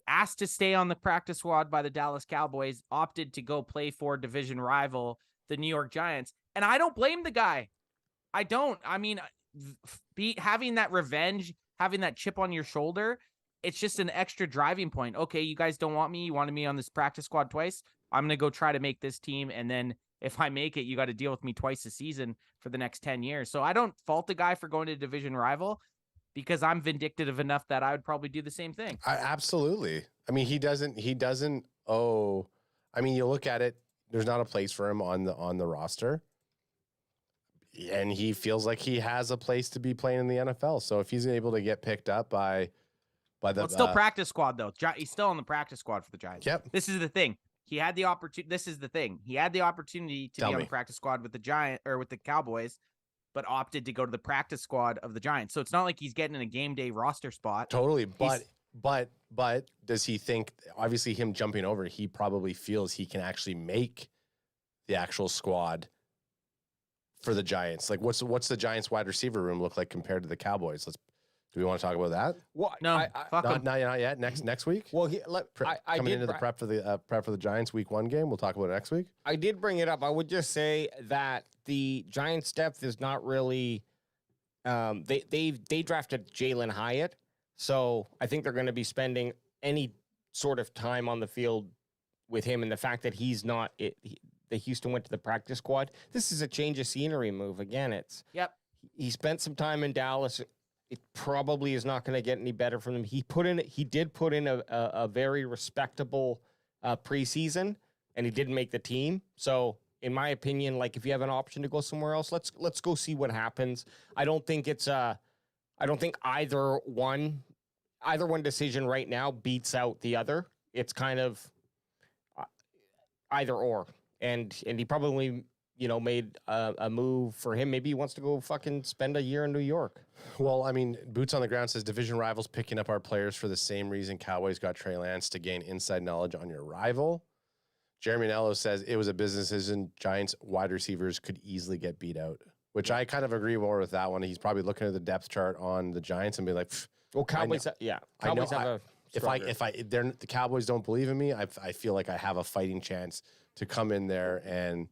asked to stay on the practice squad by the Dallas Cowboys, opted to go play for division rival, the New York Giants. And I don't blame the guy. I don't. I mean, having that revenge, having that chip on your shoulder, it's just an extra driving point. Okay, you guys don't want me. You wanted me on this practice squad twice. I'm going to go try to make this team. And then if I make it, you got to deal with me twice a season for the next 10 years. So I don't fault the guy for going to division rival because I'm vindictive enough that I would probably do the same thing. Absolutely. I mean, he doesn't owe. I mean, you look at it, there's not a place for him on the roster. And he feels like he has a place to be playing in the NFL. So if he's able to get picked up by the it's still practice squad though. He's still on the practice squad for the Giants. Yep. This is the thing. He had the opportunity. This is the thing. He had the opportunity to be on the practice squad with the Cowboys, but opted to go to the practice squad of the Giants. So it's not like he's getting in a game day roster spot. Totally. But does he think, obviously him jumping over, he probably feels he can actually make the actual squad for the Giants? Like what's the Giants wide receiver room look like compared to the Cowboys? Do we want to talk about that? Well, no, not yet. Next week. Well, coming into the prep for the Giants week 1 game. We'll talk about it next week. I did bring it up. I would just say that the Giants' depth is not really. They drafted Jalen Hyatt, so I think they're going to be spending any sort of time on the field with him, and the fact that he's not it. The Houston went to the practice squad. This is a change of scenery move. Again, he spent some time in Dallas. It probably is not going to get any better from him. He did put in a very respectable preseason, and he didn't make the team. So, in my opinion, like if you have an option to go somewhere else, let's go see what happens. I don't think either one. either one decision right now beats out the other. It's kind of either or. And he probably, made a move for him. Maybe he wants to go fucking spend a year in New York. Well, I mean, Boots on the Ground says division rivals picking up our players for the same reason Cowboys got Trey Lance, to gain inside knowledge on your rival. Jeremy Nello says it was a business decision. Giants wide receivers could easily get beat out, which I kind of agree more with that one. He's probably looking at the depth chart on the Giants and be like, well, Cowboys, Cowboys have a stronger. if the Cowboys don't believe in me, I feel like I have a fighting chance to come in there and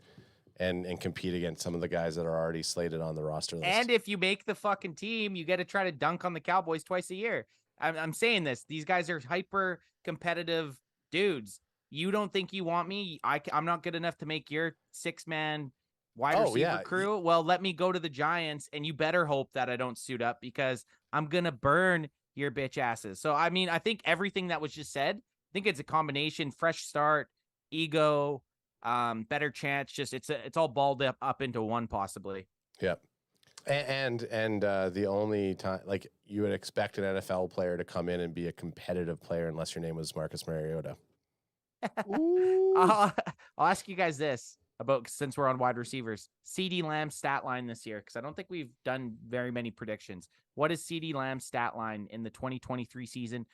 compete against some of the guys that are already slated on the roster list. And if you make the fucking team, you get to try to dunk on the Cowboys twice a year. I'm saying this. These guys are hyper competitive dudes. You don't think you want me? I'm not good enough to make your 6-man wide receiver crew. Well, let me go to the Giants, and you better hope that I don't suit up, because I'm going to burn your bitch asses. So, I mean, I think everything that was just said, I think it's a combination: fresh start, ego, better chance. Just it's all balled up into one, possibly. Yep. And the only time, like, you would expect an NFL player to come in and be a competitive player unless your name was Marcus Mariota. I'll ask you guys this about, since we're on wide receivers, CeeDee Lamb's stat line this year, because I don't think we've done very many predictions. What is CeeDee Lamb's stat line in the 2023 season,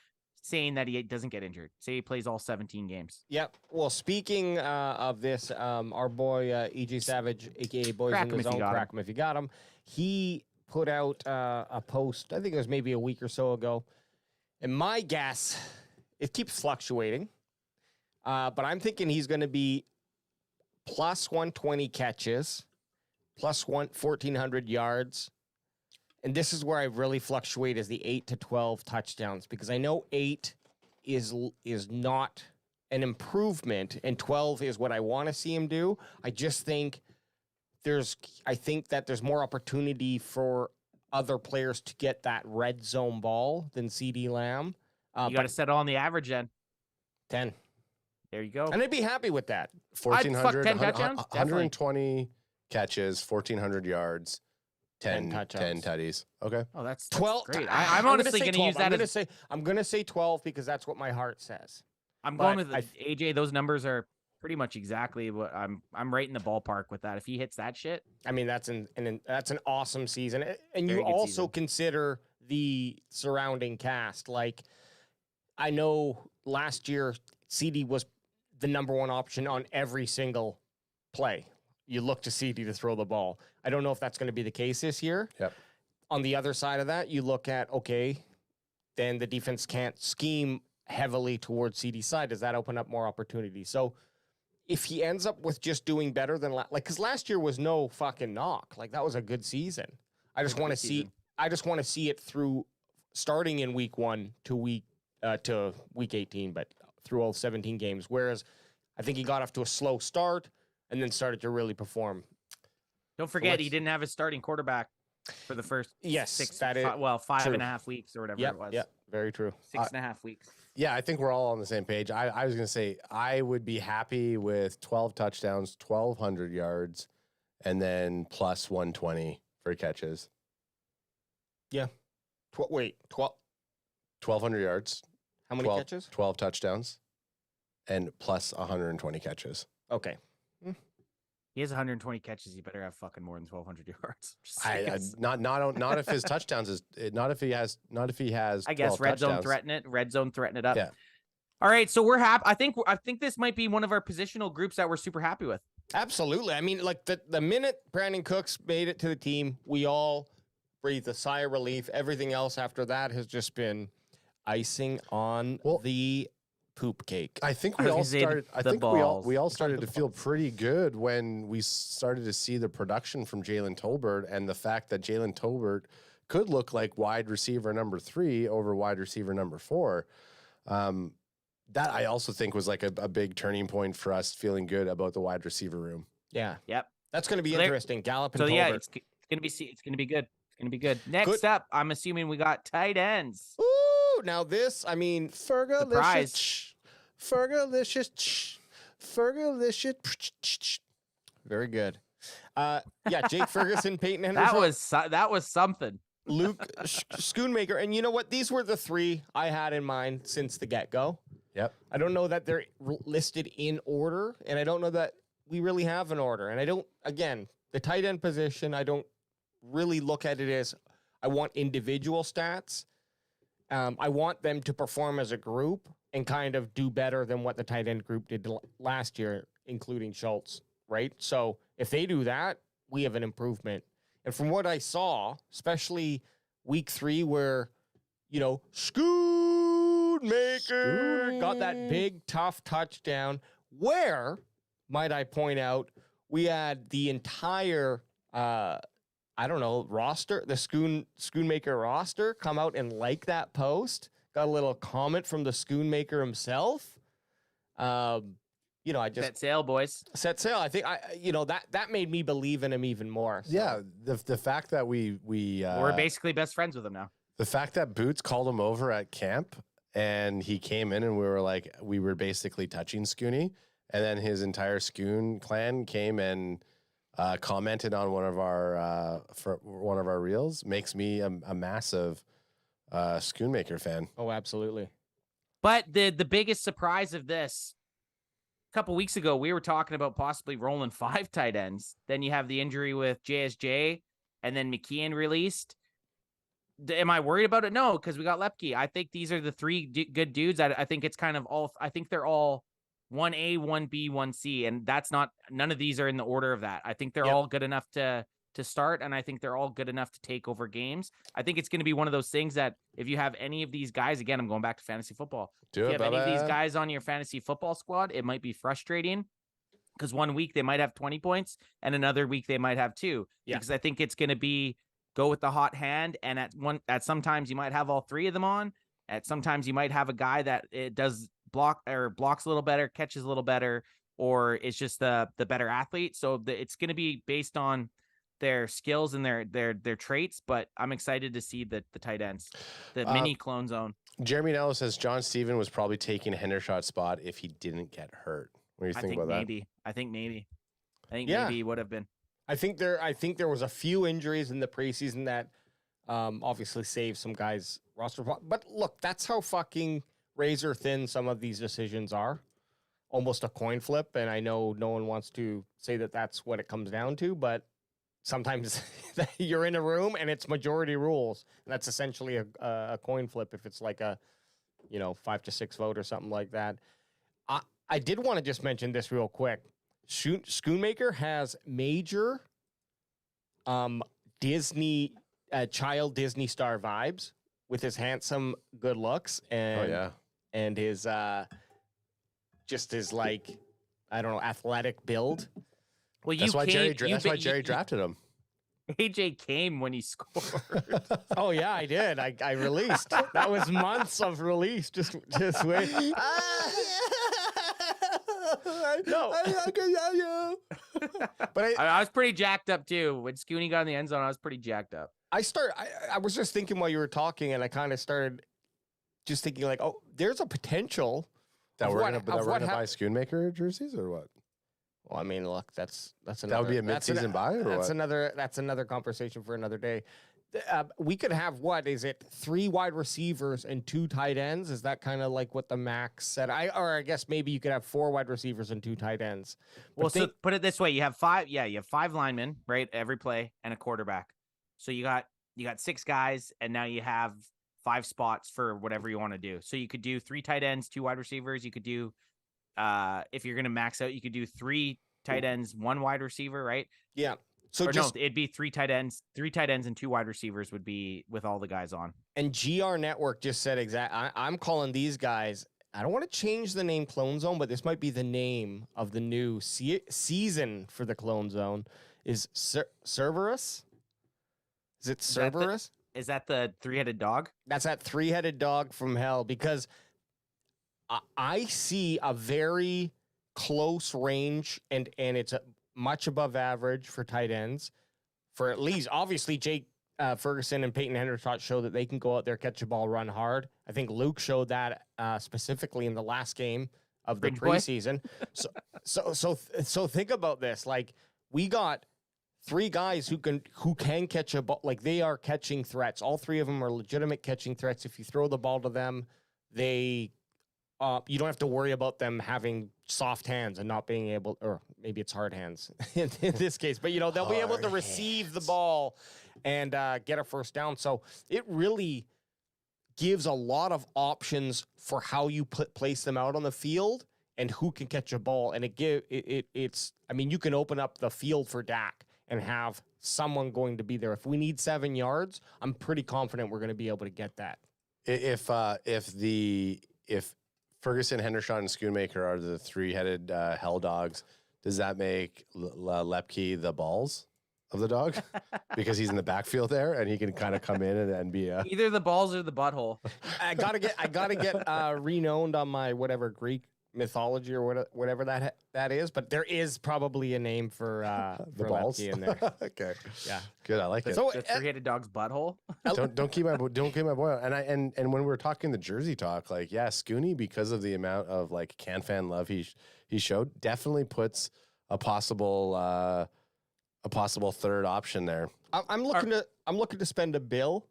saying that he doesn't get injured? Say he plays all 17 games. Yep. Well, speaking of this, our boy EJ Savage, aka Boys in the Zone, crack him if you got him. He put out a post, I think it was maybe a week or so ago. And my guess, it keeps fluctuating. But I'm thinking he's going to be plus 120 catches, plus 1,400 yards. And this is where I really fluctuate, is the 8 to 12 touchdowns, because I know 8 is not an improvement and 12 is what I want to see him do. I just think that there's more opportunity for other players to get that red zone ball than CeeDee Lamb. You got to settle on the average then. 10. There you go. And I'd be happy with that. 1,400, 10 touchdowns? 120 catches, 1,400 yards, 10 tutties. Okay. Oh, that's 12. great. I'm honestly going to use that. I'm going to say 12 because that's what my heart says. I'm going with AJ. Those numbers are pretty much exactly what I'm right in the ballpark with that. If he hits that shit, I mean, that's an awesome season. And you also consider the surrounding cast. Like, I know last year CeeDee was the number one option on every single play. You look to CeeDee to throw the ball. I don't know if that's going to be the case this year. Yep. On the other side of that, you look at, okay, then the defense can't scheme heavily towards CeeDee's side. Does that open up more opportunities? So if he ends up with just doing better than because last year was no fucking knock. Like, that was a good season. I just want to see it through, starting in week 1 to week 18, but through all 17 games. Whereas I think he got off to a slow start and then started to really perform. Don't forget, he didn't have his starting quarterback for the first 5.5 weeks or whatever it was. Yeah, very true. 6.5 weeks. Yeah, I think we're all on the same page. I was going to say I would be happy with 12 touchdowns, 1,200 yards, and then plus 120 for catches. Yeah. 1,200 yards. How many catches? 12 touchdowns and plus 120 catches. Okay. He has 120 catches. He better have fucking more than 1,200 yards. Not if his touchdowns is not if he has. I guess red touchdowns. zone threaten it. Red zone threaten it up. Yeah. All right, so we're happy. I think this might be one of our positional groups that we're super happy with. Absolutely. I mean, like the minute Brandon Cooks made it to the team, we all breathed a sigh of relief. Everything else after that has just been icing on the poop cake. I think we all started. I think we all started to feel pretty good when we started to see the production from Jalen Tolbert, and the fact that Jalen Tolbert could look like wide receiver number 3 over wide receiver number 4. That I also think was like a big turning point for us, feeling good about the wide receiver room. Yeah. Yep. That's going to be interesting. Gallup and Tolbert. Yeah, it's going to be good. It's going to be good. Next up, I'm assuming we got tight ends. Ooh, now this, I mean, Fergalicious. Very good. Yeah, Jake Ferguson, Peyton Henderson. That was something. Luke Schoonmaker. And you know what? These were the three I had in mind since the get-go. Yep. I don't know that they're listed in order, and I don't know that we really have an order. And I don't, again, the tight end position, I don't really look at it as I want individual stats. I want them to perform as a group and kind of do better than what the tight end group did last year, including Schultz, right? So if they do that, we have an improvement. And from what I saw, especially week 3 where, Schoonmaker got that big, tough touchdown where, might I point out, we had the entire, roster, the Schoonmaker roster come out and like that post. Got a little comment from the Schoonmaker himself. I just Set sail, boys. set sail. I think that made me believe in him even more. So. Yeah, the fact that we're We're basically best friends with him now. the fact that Boots called him over at camp and he came in and we were basically touching Scooney, and then his entire Scoon clan came and commented on one of our reels makes me a massive Schoonmaker fan. Oh, absolutely. But the biggest surprise of this, a couple weeks ago, we were talking about possibly rolling 5 tight ends. Then you have the injury with JSJ, and then McKeon released. Am I worried about it? No, because we got Lepke. I think these are the 3 good dudes. I think it's kind of all. I think they're all 1A, 1B, 1C, and that's not. None of these are in the order of that. I think they're all good enough to start, and I think they're all good enough to take over games. I think it's going to be one of those things that if you have any of these guys, again, I'm going back to fantasy football. If you have any of these guys on your fantasy football squad, it might be frustrating because one week they might have 20 points and another week they might have 2. Yeah. Because I think it's going to be go with the hot hand, and at sometimes you might have all 3 of them on. At sometimes you might have a guy that it does blocks a little better, catches a little better, or is just the better athlete. So it's going to be based on their skills and their traits, but I'm excited to see the tight ends, the mini clone zone. Jeremy Nello says John Steven was probably taking Hendershot's spot if he didn't get hurt. What do you think about that? I think maybe he would have been. I think there was a few injuries in the preseason that obviously saved some guys' roster. But look, that's how fucking razor thin some of these decisions are. Almost a coin flip, and I know no one wants to say that that's what it comes down to, but sometimes you're in a room and it's majority rules. And that's essentially a coin flip if it's like a 5-6 vote or something like that. I did want to just mention this real quick. Schoonmaker has major Disney child Disney star vibes with his handsome good looks and and his just his athletic build. Well, that's why Jerry drafted him. AJ came when he scored. Oh yeah, I did. I released. That was months of release. Just wait. No. But I was pretty jacked up too. When Scooney got in the end zone, I was pretty jacked up. I was just thinking while you were talking, and I kind of started just thinking like, oh, there's a potential that we're gonna buy Schoonmaker jerseys or what? Well, I mean, look, that's another. That would be a mid-season buy, or that's what? That's another conversation for another day. We could have 3 wide receivers and 2 tight ends? Is that kind of like what the max said? I guess maybe you could have 4 wide receivers and 2 tight ends. Well, so put it this way: you have 5. Yeah, you have 5 linemen, right? Every play and a quarterback. So you got 6 guys, and now you have 5 spots for whatever you want to do. So you could do 3 tight ends, 2 wide receivers. You could do. If you're going to max out, you could do 3 tight ends, 1 wide receiver, right? Yeah. So it'd be 3 tight ends, and 2 wide receivers would be with all the guys on. And GR Network just said I'm calling these guys. I don't want to change the name Clone Zone, but this might be the name of the new season for the Clone Zone. Is Cerberus? Is it Cerberus? Is that the 3-headed dog? That's that 3-headed dog from hell, because I see a very close range, and it's much above average for tight ends. For at least, obviously, Jake Ferguson and Peyton Henderson show that they can go out there, catch a ball, run hard. I think Luke showed that specifically in the last game of the preseason. So think about this. Like, we got three guys who can catch a ball. Like, they are catching threats. All three of them are legitimate catching threats. If you throw the ball to them, they you don't have to worry about them having soft hands and not being able, or maybe it's hard hands in this case, but they'll be able to receive the ball and get a first down. So it really gives a lot of options for how you place them out on the field and who can catch a ball. And it's you can open up the field for Dak and have someone going to be there. If we need 7 yards, I'm pretty confident we're going to be able to get that. If Ferguson, Hendershot, and Schoonmaker are the three-headed hell dogs, does that make Lepke the balls of the dog? Because he's in the backfield there and he can kind of come in and be a... Either the balls or the butthole. I gotta get renowned on my whatever Greek mythology or whatever that is, but there is probably a name for the balls Lepke in there. Okay, Yeah, good. I like it. so The three-headed dog's butthole. don't keep my boy out. And when we were talking the jersey talk, like, yeah, Scooney, because of the amount of like can-fan love he showed, definitely puts a possible third option there. I'm looking to spend $1 billion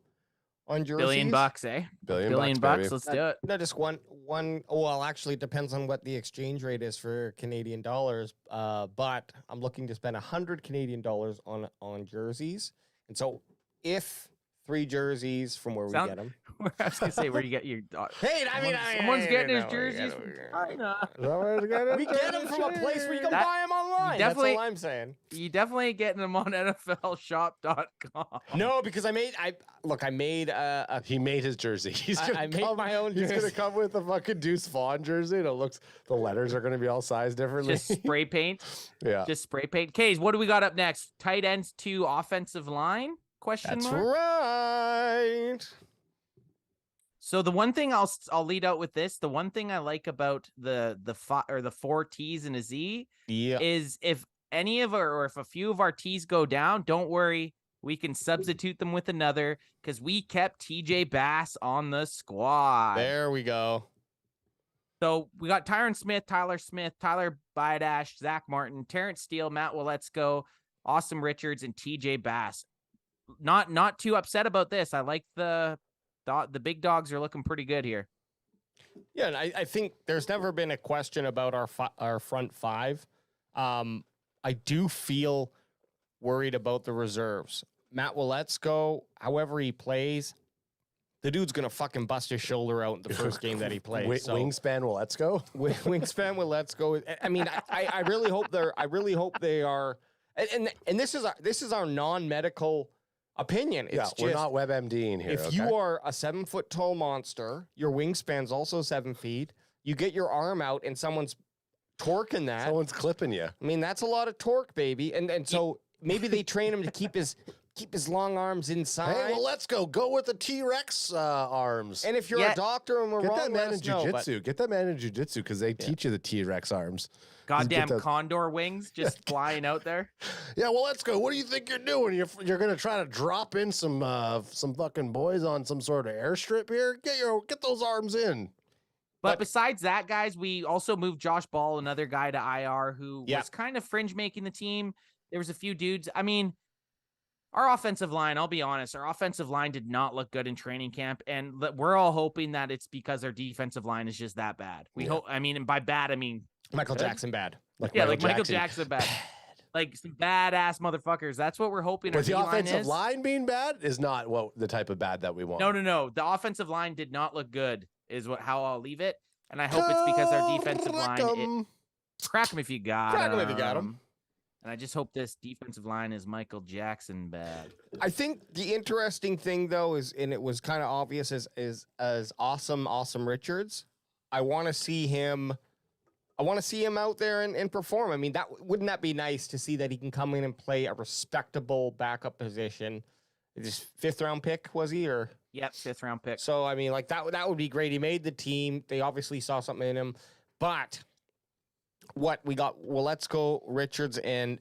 on jerseys. $1 billion, eh? Billion bucks. baby. Let's do it. No, just one. Well, actually, it depends on what the exchange rate is for Canadian dollars. But I'm looking to spend 100 Canadian dollars on jerseys. And so, if 3 jerseys from where we get them. I was gonna say where you get your. Hey, someone's getting his jerseys from China. We get them from a place where you can buy them online. That's all I'm saying. You definitely ain't getting them on NFLshop.com. No, because he made his jersey. I made my own jersey. He's gonna come with a fucking Deuce Vaughn jersey, and the letters are gonna be all sized differently. Just spray paint. Yeah. Just spray paint. Kays, what do we got up next? Tight ends to offensive line? Question That's mark? right. So the one thing I'll lead out with this, the one thing I like about the 4 T's and a Z is if any of our, or if a few of our T's go down, don't worry, we can substitute them with another because we kept TJ Bass on the squad. There we go. So we got Tyron Smith, Tyler Biadash, Zach Martin, Terrence Steele, Matt Waletzko, Austin Richards, and TJ Bass. Not too upset about this. I like the big dogs are looking pretty good here. Yeah, and I think there's never been a question about our front five. I do feel worried about the reserves. Matt Waletzko, however he plays, the dude's gonna fucking bust his shoulder out in the first game that he plays. Wingspan Waletzko. Wingspan Waletzko. I mean, I really hope they are. And this is our non-medical opinion. It's we're not WebMDing here. If you are a 7-foot tall monster, your wingspan's also 7 feet. You get your arm out and someone's torquing that. Someone's clipping you. I mean, that's a lot of torque, baby. And so maybe they train him to keep his long arms inside. Hey, well, let's go with the T-Rex arms. And if you're a doctor and we're get wrong, that man in jiu-jitsu. Get that man in jiu-jitsu because they teach you the T-Rex arms. Goddamn condor wings just flying out there. Yeah, well, let's go. What do you think you're doing? You're gonna try to drop in some fucking boys on some sort of airstrip here? Get those arms in. But besides that, guys, we also moved Josh Ball, another guy, to IR who was kind of fringe making the team. There was a few dudes. I mean, our offensive line, I'll be honest, our offensive line did not look good in training camp, and we're all hoping that it's because our defensive line is just that bad. We hope. I mean, and by bad, I mean Michael Jackson bad. Michael Jackson bad. Like some badass motherfuckers. That's what we're hoping. But the offensive line being bad is not the type of bad that we want. No. The offensive line did not look good, is how I'll leave it. And I hope it's because our defensive line. Crack him if you got him. Crack him if you got him. And I just hope this defensive line is Michael Jackson bad. I think the interesting thing though is, and it was kind of obvious, is awesome Richards. I want to see him out there and perform. I mean, wouldn't that be nice to see that he can come in and play a respectable backup position? His 5th round pick, was he? Or yep, 5th round pick. So I mean, like that would be great. He made the team. They obviously saw something in him. But what we got, well, let's go Richards and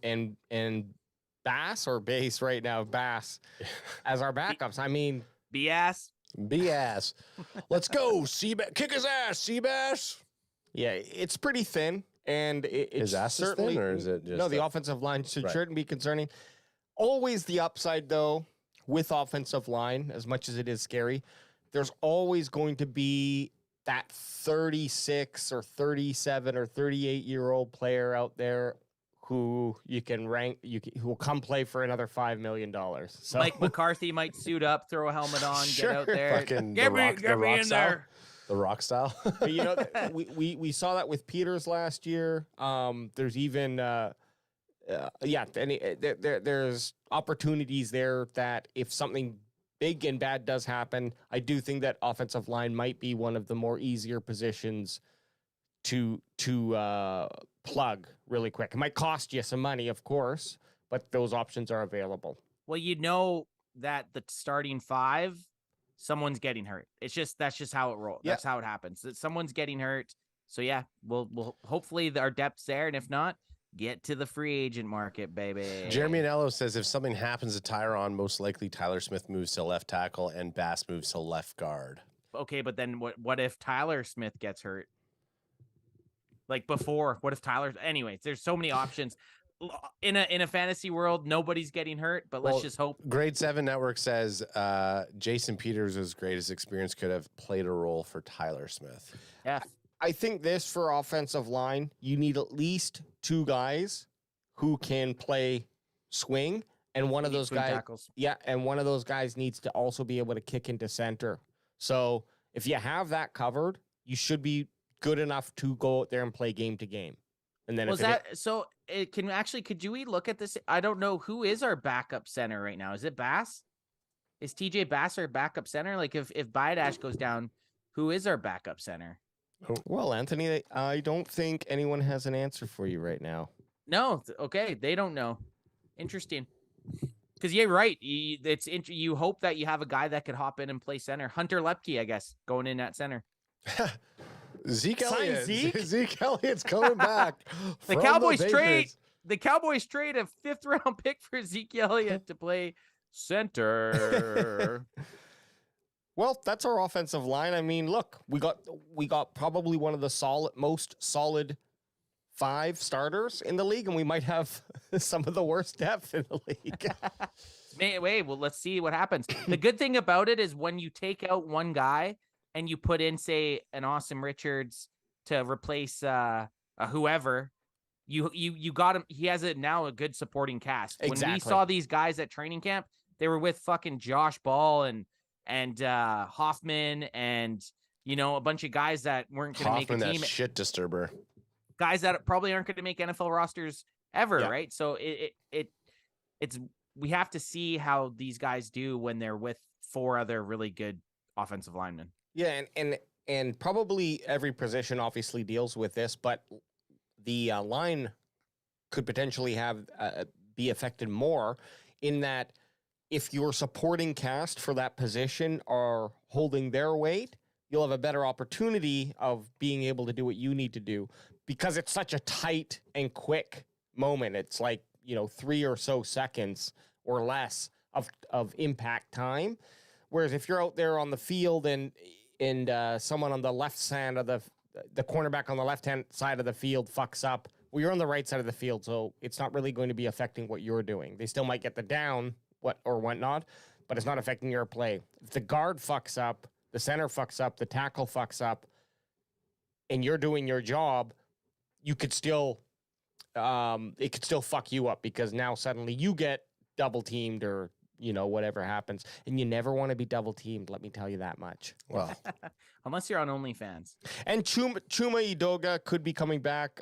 Bass or Bass right now, Bass as our backups. I mean, BS. Let's go, Seabass. Kick his ass, Seabass. Yeah, it's pretty thin, and it's his ass certainly is thin, or is it just no? The offensive line shouldn't be concerning. Always the upside, though, with offensive line, as much as it is scary, there's always going to be that 36 or 37 or 38-year-old player out there who you can rank, who will come play for another $5 million. So Mike McCarthy might suit up, throw a helmet on, Sure. get out there. Fucking Get me in style. there. The rock style. you know, we saw that with Peters last year. There's even there's opportunities there that if something big and bad does happen, I do think that offensive line might be one of the more easier positions to plug really quick. It might cost you some money, of course, but those options are available. Well, you know that the starting five, someone's getting hurt. That's just how it rolls. Yeah. That's how it happens. That someone's getting hurt. So yeah, we'll hopefully our depth's there, and if not, get to the free agent market, baby. Jeremy Anello says if something happens to Tyron, most likely Tyler Smith moves to left tackle and Bass moves to left guard. Okay, but then what if Tyler Smith gets hurt? Like before, what if Tyler? Anyways, there's so many options. In a fantasy world, nobody's getting hurt, but let's just hope. Grade 7 Network says Jason Peters' greatest experience could have played a role for Tyler Smith. Yeah. I think this for offensive line, you need at least 2 guys who can play swing, and one of those guys, tackles. and one of those guys needs to also be able to kick into center. So if you have that covered, you should be good enough to go out there and play game to game. And then could you look at this? I don't know who is our backup center right now. Is it Bass? Is TJ Bass our backup center? Like if Biadash goes down, who is our backup center? Well, Anthony, I don't think anyone has an answer for you right now. No, okay, they don't know. Interesting. Because you're right. You hope that you have a guy that could hop in and play center. Hunter Lepke, I guess, going in at center. Zeke Elliott. Zeke? Zeke Elliott's coming back. The from Cowboys the trade. Patriots. The Cowboys trade a 5th-round pick for Zeke Elliott to play center. Well, that's our offensive line. I mean, look, we got probably one of the most solid 5 starters in the league, and we might have some of the worst depth in the league. Wait, well, let's see what happens. The good thing about it is when you take out one guy and you put in, say, an Austin Richards to replace whoever, you got him. He has now a good supporting cast. Exactly. When we saw these guys at training camp, they were with fucking Josh Ball and Hoffman and a bunch of guys that weren't going to make a team. That shit disturber. Guys that probably aren't going to make NFL rosters ever, Yeah. right? So it's we have to see how these guys do when they're with 4 other really good offensive linemen. Yeah, and probably every position obviously deals with this, but the line could potentially have be affected more in that if your supporting cast for that position are holding their weight, you'll have a better opportunity of being able to do what you need to do because it's such a tight and quick moment. It's like, 3 or so seconds or less of impact time. Whereas if you're out there on the field and someone on the left side of the cornerback on the left-hand side of the field fucks up, well, you're on the right side of the field, so it's not really going to be affecting what you're doing. They still might get the down, whatnot, but it's not affecting your play. If the guard fucks up, the center fucks up, the tackle fucks up, and you're doing your job, you could still, it could still fuck you up because now suddenly you get double teamed or, whatever happens. And you never want to be double teamed, let me tell you that much. Well, Unless you're on OnlyFans. And Chuma Edoga could be coming back.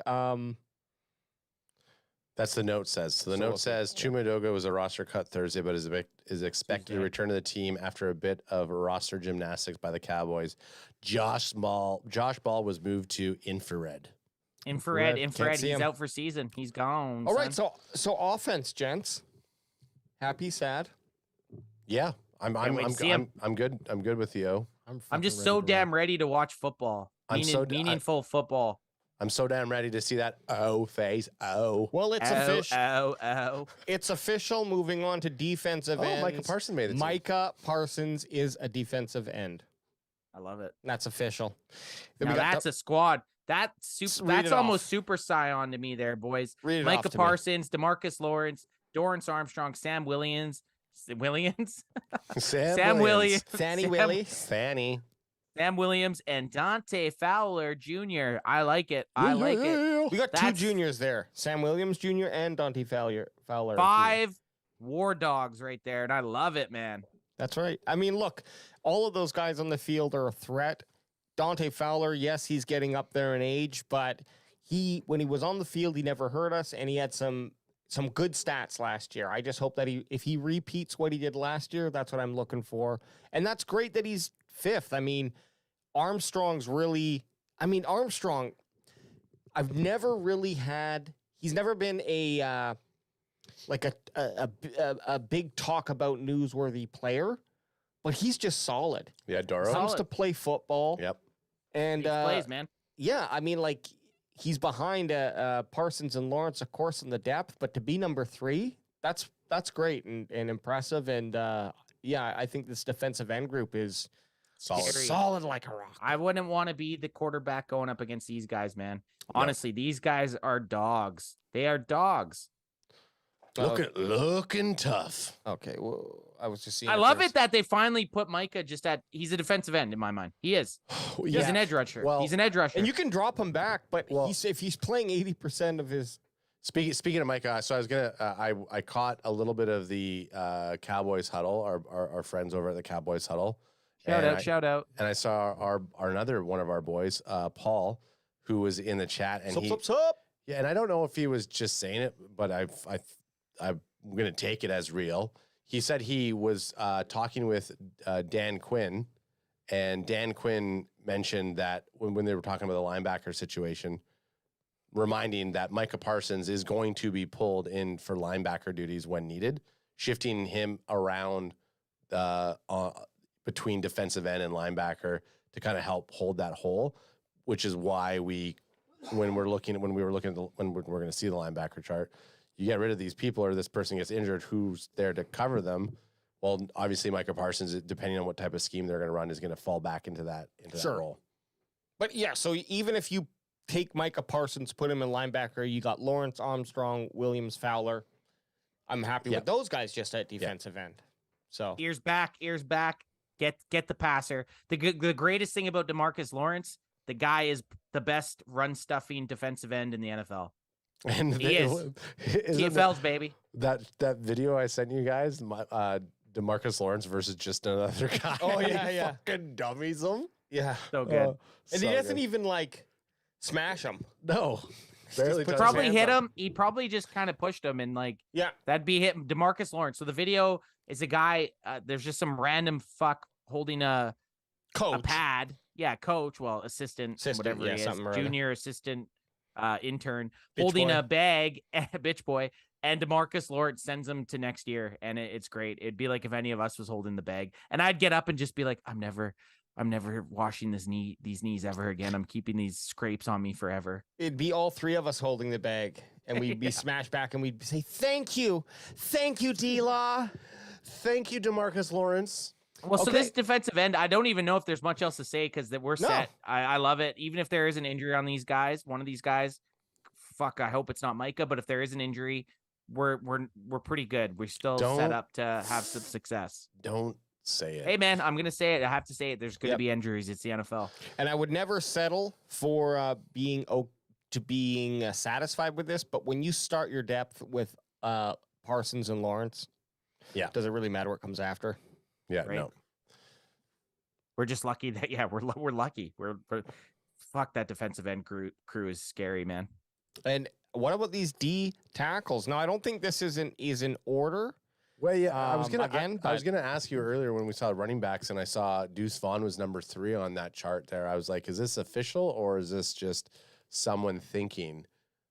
that's the note says. So the note says Chuma Edoga was a roster cut Thursday, but is expected to return to the team after a bit of roster gymnastics by the Cowboys. Josh Ball was moved to infrared. Infrared. Can't see He's him. out for season. He's gone. All right, son. so offense, gents. Happy, sad. Yeah, I'm wait to see him. good. I'm good with you. I'm just so damn ready to watch football. Meaningful football. I'm so damn ready to see that face. Oh. Well, it's official. Oh. It's official. Moving on to defensive ends. Micah Parsons made it. Micah Parsons is a defensive end. I love it. That's official. Then Now we got that's a squad. That's read that's it almost off. Super Scion to me there, boys. Read it Micah off to me. Parsons, DeMarcus Lawrence, Dorrance Armstrong, Sam Williams, Sam Williams, Fanny Willie. Fanny. Sam Williams, and Dante Fowler Jr. I like it. I like it. We got two That's- juniors there. Sam Williams Jr. and Dante Fowler. 5 war dogs right there, and I love it, man. That's right. I mean, look, all of those guys on the field are a threat. Dante Fowler, yes, he's getting up there in age, but when he was on the field, he never hurt us, and he had some good stats last year. I just hope that if he repeats what he did last year, that's what I'm looking for. And that's great that he's 5th. I mean, Armstrong, I've never really he's never been a big talk about newsworthy player, but he's just solid. Yeah, Doro. Comes to play football. Yep. And He plays, man. yeah, I mean, like, he's behind Parsons and Lawrence, of course, in the depth, but to be number 3, that's great and impressive. And yeah, I think this defensive end group is solid like a rock. I wouldn't want to be the quarterback going up against these guys, man. Honestly, these guys are dogs. They are dogs. Looking tough. Okay, well, I was just seeing. I love it that they finally put Micah he's a defensive end in my mind. He is. Yeah. He's an edge rusher. Well, he's an edge rusher. And you can drop him back, but if he's playing 80% of his. Speaking of Micah, so I was gonna. I caught a little bit of the Cowboys huddle. Our friends over at the Cowboys huddle. Shout out. And I saw our another one of our boys, Paul, who was in the chat, and Sup. yeah, and I don't know if he was just saying it, but I'm gonna take it as real. He said he was talking with Dan Quinn, and Dan Quinn mentioned that when they were talking about the linebacker situation, reminding that Micah Parsons is going to be pulled in for linebacker duties when needed, shifting him around between defensive end and linebacker to kind of help hold that hole, which is why when we're going to see the linebacker chart, you get rid of these people or this person gets injured, who's there to cover them? Well, obviously Micah Parsons, depending on what type of scheme they're going to run, is going to fall back into that role. But yeah, so even if you take Micah Parsons, put him in linebacker, you got Lawrence Armstrong, Williams, Fowler. I'm happy with those guys just at defensive end. So Ears back. Get the passer. The greatest thing about DeMarcus Lawrence, the guy is the best run stuffing defensive end in the NFL. And He is. TFLs, baby. That video I sent you guys, DeMarcus Lawrence versus just another guy. Oh, yeah, He yeah. fucking dummies him. yeah. So good. And he doesn't even like smash him. No. Barely put touched Probably him. hit him. He probably just kind of pushed him, and like Yeah. that'd be hit DeMarcus Lawrence. So the video is a guy. There's just some random fuck holding a pad. Yeah, coach. Well, assistant whatever he is, something or other. junior assistant, intern, Bitch holding boy. a bag, bitch boy. And DeMarcus Lawrence sends him to next year, and it's great. It'd be like if any of us was holding the bag, and I'd get up and just be like, I'm never washing these knees ever again. I'm keeping these scrapes on me forever. It'd be all 3 of us holding the bag, and we'd be smashed back, and we'd say, thank you, D-Law. Thank you, DeMarcus Lawrence. Well, so Okay. this defensive end, I don't even know if there's much else to say because we're set. I love it. Even if there is an injury on these guys, one of these guys, fuck, I hope it's not Micah. But if there is an injury, we're pretty good. We're still set up to have some success. Don't say it. Hey, man, I'm gonna say it. I have to say it. There's gonna be injuries. It's the NFL. And I would never settle for being satisfied with this. But when you start your depth with Parsons and Lawrence, does it really matter what comes after? Yeah, Right. no. We're just lucky that we're lucky. We're fuck that defensive end crew is scary, man. And what about these D tackles? Now, I don't think this is in order. Well, yeah, I was gonna I was but- gonna ask you earlier when we saw running backs, and I saw Deuce Vaughn was number 3 on that chart there. I was like, is this official or is this just someone thinking?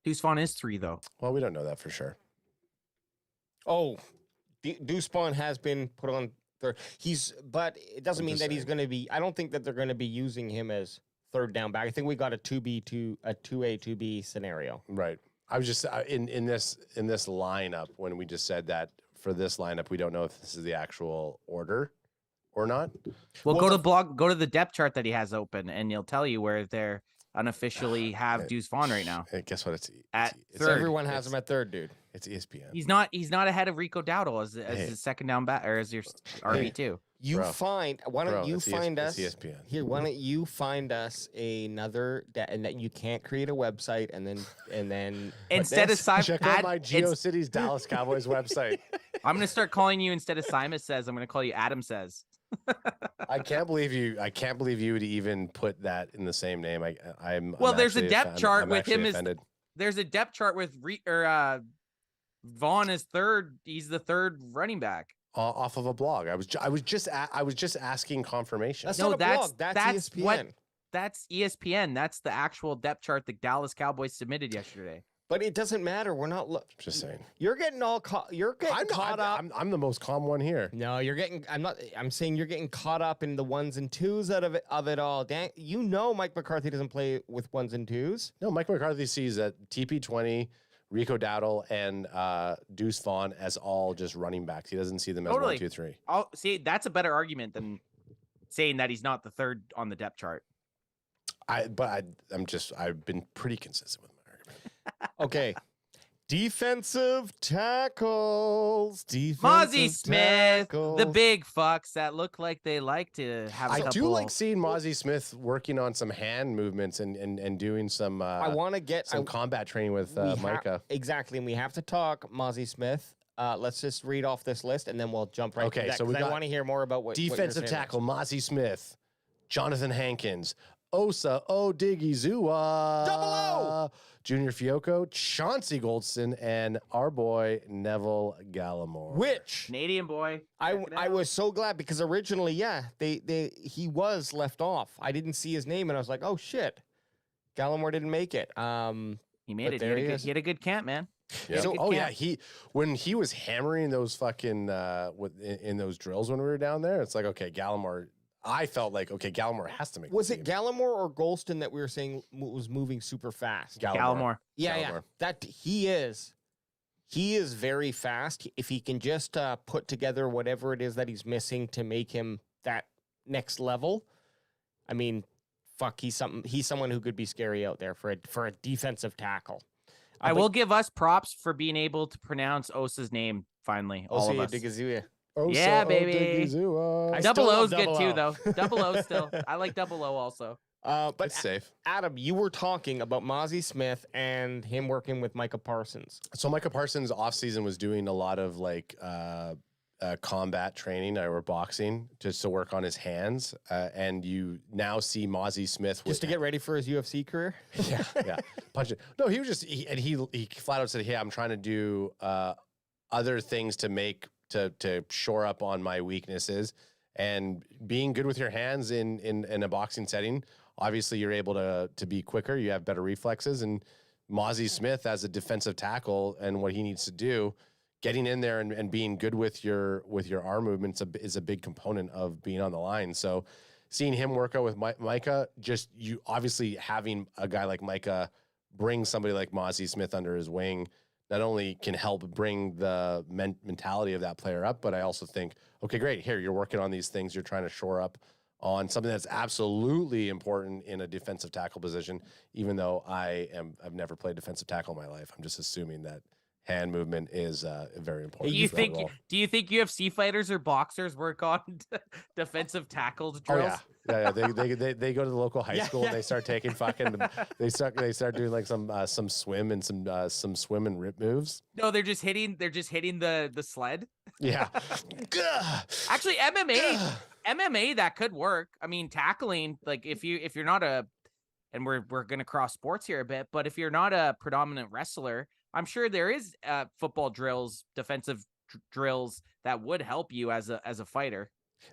Deuce Vaughn is 3 though. Well, we don't know that for sure. Oh, Deuce Vaughn has been put on third. But it doesn't I'm mean just that he's saying. going to be. I don't think that they're going to be using him as third down back. I think we got a 2A 2B scenario. Right. I was just in this lineup when we just said that for this lineup, we don't know if this is the actual order or not. Well, Well, go to the depth chart that he has open, and he'll tell you where they're unofficially have Deuce Vaughn right now. Hey, guess what? It's At it's third. Everyone has him at third, dude. It's ESPN. He's not ahead of Rico Dowdle as his second down back or as your RB2. You Bro. find why don't Bro, you it's find it's us ESPN. here? Why don't you find us another and that you can't create a website and then Instead of Simon, Check out my GeoCities Dallas Cowboys website. I'm gonna start calling you instead of Simon Says. I'm gonna call you Adam Says. I can't believe you would even put that in the same name. I'm Well, there's a actually depth chart I'm with actually him offended. There's a depth chart with Vaughn is third. He's the third running back. Off of a blog. I was just asking confirmation. That's No, not a that's- blog. That's that's ESPN. what- That's ESPN. That's the actual depth chart the Dallas Cowboys submitted yesterday. But it doesn't matter. We're not. Just saying. You're getting all caught. You're getting caught up. I'm the most calm one here. No, you're getting. I'm not. I'm saying you're getting caught up in the ones and twos out of it all. Dan, you know Mike McCarthy doesn't play with ones and twos. No, Mike McCarthy sees that TP20, Rico Dowdle, and Deuce Vaughn as all just running backs. He doesn't see them as Totally. 1, 2, 3. I'll see. That's a better argument than saying that he's not the third on the depth chart. I've been pretty consistent with my argument. Okay. Defensive tackles. Mozzie Smith, the big fucks that look like they like to have. I do like seeing Mozzie Smith working on some hand movements and doing some. I want to get some combat training with Micah. Exactly, and we have to talk Mozzie Smith. Let's just read off this list, and then we'll jump right. Okay, to that, so we 'cause I got want to hear more about what defensive what you're saying tackle Mozzie Smith, Jonathan Hankins, Osa Odigizua, Double O! Junior Fiocco, Chauncey Goldston, and our boy Neville Gallimore. Which Canadian boy. I was so glad because originally, he was left off. I didn't see his name, and I was like, oh shit, Gallimore didn't make it. He made But it. there he is. He had a good camp, man. Yeah. Good Yeah, camp. when he was hammering those fucking in those drills when we were down there, it's like, okay, Gallimore. I felt like, okay, Gallimore has to make. Was the it team. Gallimore or Golston that we were saying was moving super fast? Gallimore. Yeah, Gallimore. that he is. He is very fast. If he can just put together whatever it is that he's missing to make him that next level, I mean, fuck, he's someone who could be scary out there for a defensive tackle. I will give us props for being able to pronounce Osa's name finally. All of us. Odigizua. Osa Yeah, baby. Odigizua. I Double still O's love good Double too, O. though. Double O still. I like Double O also. But It's safe. Adam, you were talking about Mozzie Smith and him working with Micah Parsons. So Micah Parsons offseason was doing a lot of like combat training or boxing just to work on his hands. And you now see Mozzie Smith Just to get ready for his UFC career? yeah, punch it. No, he was just he flat out said, "Hey, I'm trying to do other things to shore up on my weaknesses, and being good with your hands in a boxing setting. Obviously, you're able to be quicker. You have better reflexes, and Mozzie Smith as a defensive tackle and what he needs to do." Getting in there and being good with your arm movements is a big component of being on the line. So seeing him work out with Micah, just you obviously having a guy like Micah bring somebody like Mozzie Smith under his wing not only can help bring the mentality of that player up, but I also think, okay, great, here, you're working on these things. You're trying to shore up on something that's absolutely important in a defensive tackle position, even though I've never played defensive tackle in my life. I'm just assuming that hand movement is very important. Do you for that think role. UFC fighters or boxers work on defensive tackle Oh drills? yeah. They go to the local high school and they start taking fucking they start doing like some swim and some swim and rip moves. No, they're just hitting the sled. Yeah. Actually, MMA that could work. I mean, tackling, like if you're not and we're gonna cross sports here a bit, but if you're not a predominant wrestler, I'm sure there is football drills, defensive drills that would help you as a fighter.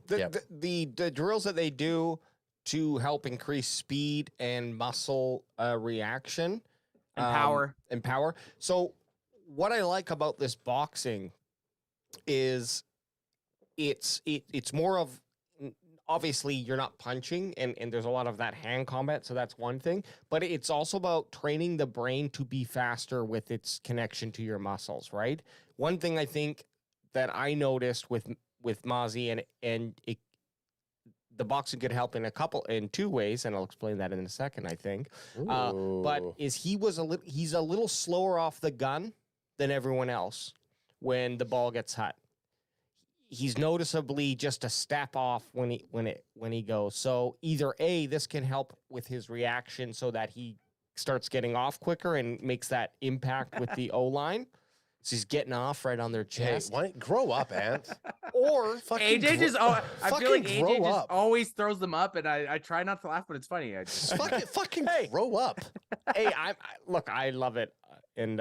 The drills that they do to help increase speed and muscle reaction And power. So what I like about this boxing is it's more of, obviously you're not punching and there's a lot of that hand combat, so that's one thing, but it's also about training the brain to be faster with its connection to your muscles, right? One thing I think that I noticed with Mozzie and the boxing could help in two ways, and I'll explain that in a second, I think. But he's a little slower off the gun than everyone else when the ball gets hot. He's noticeably just a step off when he goes. So either A, this can help with his reaction so that he starts getting off quicker and makes that impact with the O-line. So he's getting off right on their chest. Hey, grow up, Ant. Or fucking AJ just, I feel like fucking AJ grow just up. always throws them up, and I try not to laugh, but it's funny. I just, fucking grow up. Hey, look, I love it. And,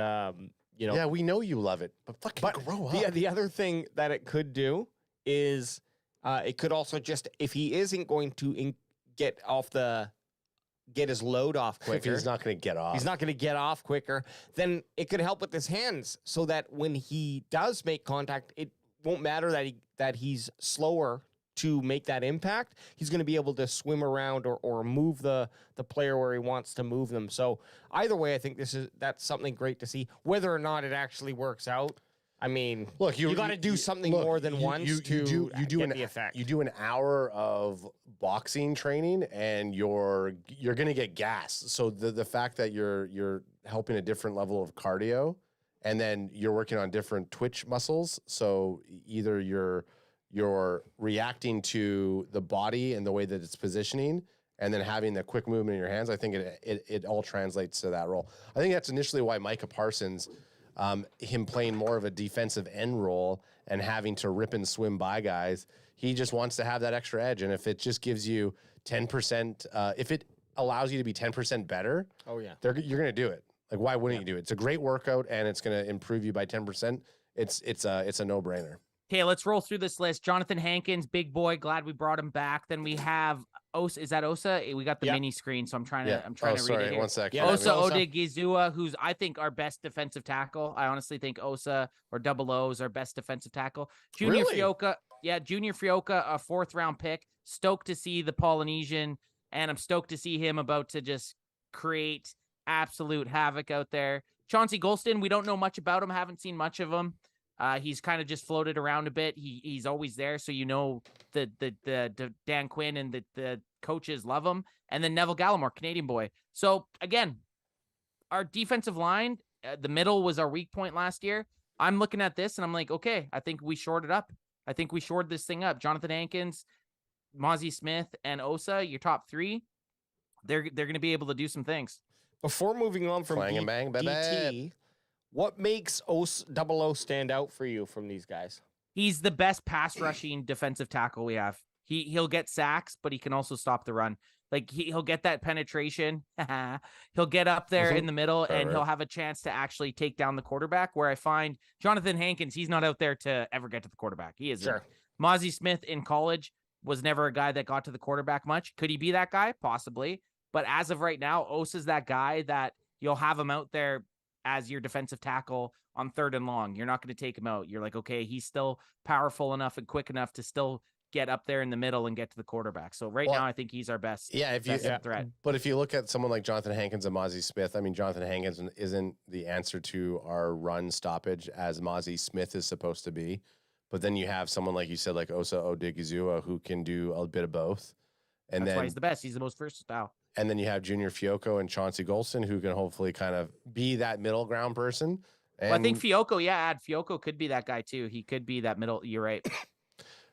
you know. Yeah, we know you love it, but fucking grow up. The other thing that it could do is it could also just, if he isn't going to get his load off quicker. If he's not going to get off. He's not going to get off quicker. Then it could help with his hands so that when he does make contact, it won't matter that he's slower to make that impact. He's going to be able to swim around or move the player where he wants to move them. So either way, I think that's something great to see. Whether or not it actually works out, I mean, look, you got to do something more than once to get the effect. You do an hour of boxing training, and you're going to get gas. So the fact that you're helping a different level of cardio, and then you're working on different twitch muscles. So either you're reacting to the body and the way that it's positioning, and then having the quick movement in your hands. I think it all translates to that role. I think that's initially why Micah Parsons, him playing more of a defensive end role and having to rip and swim by guys, he just wants to have that extra edge. And if it just gives you 10%, if it allows you to be 10% better, you're going to do it. Like, why wouldn't you do it? It's a great workout, and it's going to improve you by 10%. It's a no-brainer. Okay, let's roll through this list. Jonathan Hankins, big boy. Glad we brought him back. Then we have Osa. Is that Osa? We got the mini screen, so I'm trying to read it here. 1 sec. Yeah, Osa Odigizua, who's I think our best defensive tackle. I honestly think Osa or Double O is our best defensive tackle. Junior Fioka, a 4th-round pick. Stoked to see the Polynesian, and I'm stoked to see him about to just create absolute havoc out there. Chauncey Golston, we don't know much about him. Haven't seen much of him. He's kind of just floated around a bit. He's always there, so you know the Dan Quinn and the coaches love him. And then Neville Gallimore, Canadian boy. So again, our defensive line, the middle was our weak point last year. I'm looking at this and I'm like, okay, I think we shored it up. I think we shored this thing up. Jonathan Hankins, Mozzie Smith, and Osa, your top 3. They're going to be able to do some things. Before moving on from DT, what makes Double O stand out for you from these guys? He's the best pass rushing defensive tackle we have. He'll get sacks, but he can also stop the run. Like he'll get that penetration. He'll get up there in the middle, and he'll have a chance to actually take down the quarterback. Where I find Jonathan Hankins, he's not out there to ever get to the quarterback. He isn't. Sure. Mozzie Smith in college was never a guy that got to the quarterback much. Could he be that guy? Possibly. But as of right now, Osa's that guy that you'll have him out there as your defensive tackle on 3rd and long. You're not going to take him out. You're like, okay, he's still powerful enough and quick enough to still get up there in the middle and get to the quarterback. So now I think he's our best. Yeah, threat. But if you look at someone like Jonathan Hankins and Mozzie Smith, I mean, Jonathan Hankins isn't the answer to our run stoppage as Mozzie Smith is supposed to be. But then you have someone like you said, like Osa Odigizua, who can do a bit of both. And that's why he's the best. He's the most versatile. And then you have Junior Fiocco and Chauncey Golston, who can hopefully kind of be that middle ground person. And well, I think Fiocco could be that guy too. He could be that middle. You're right.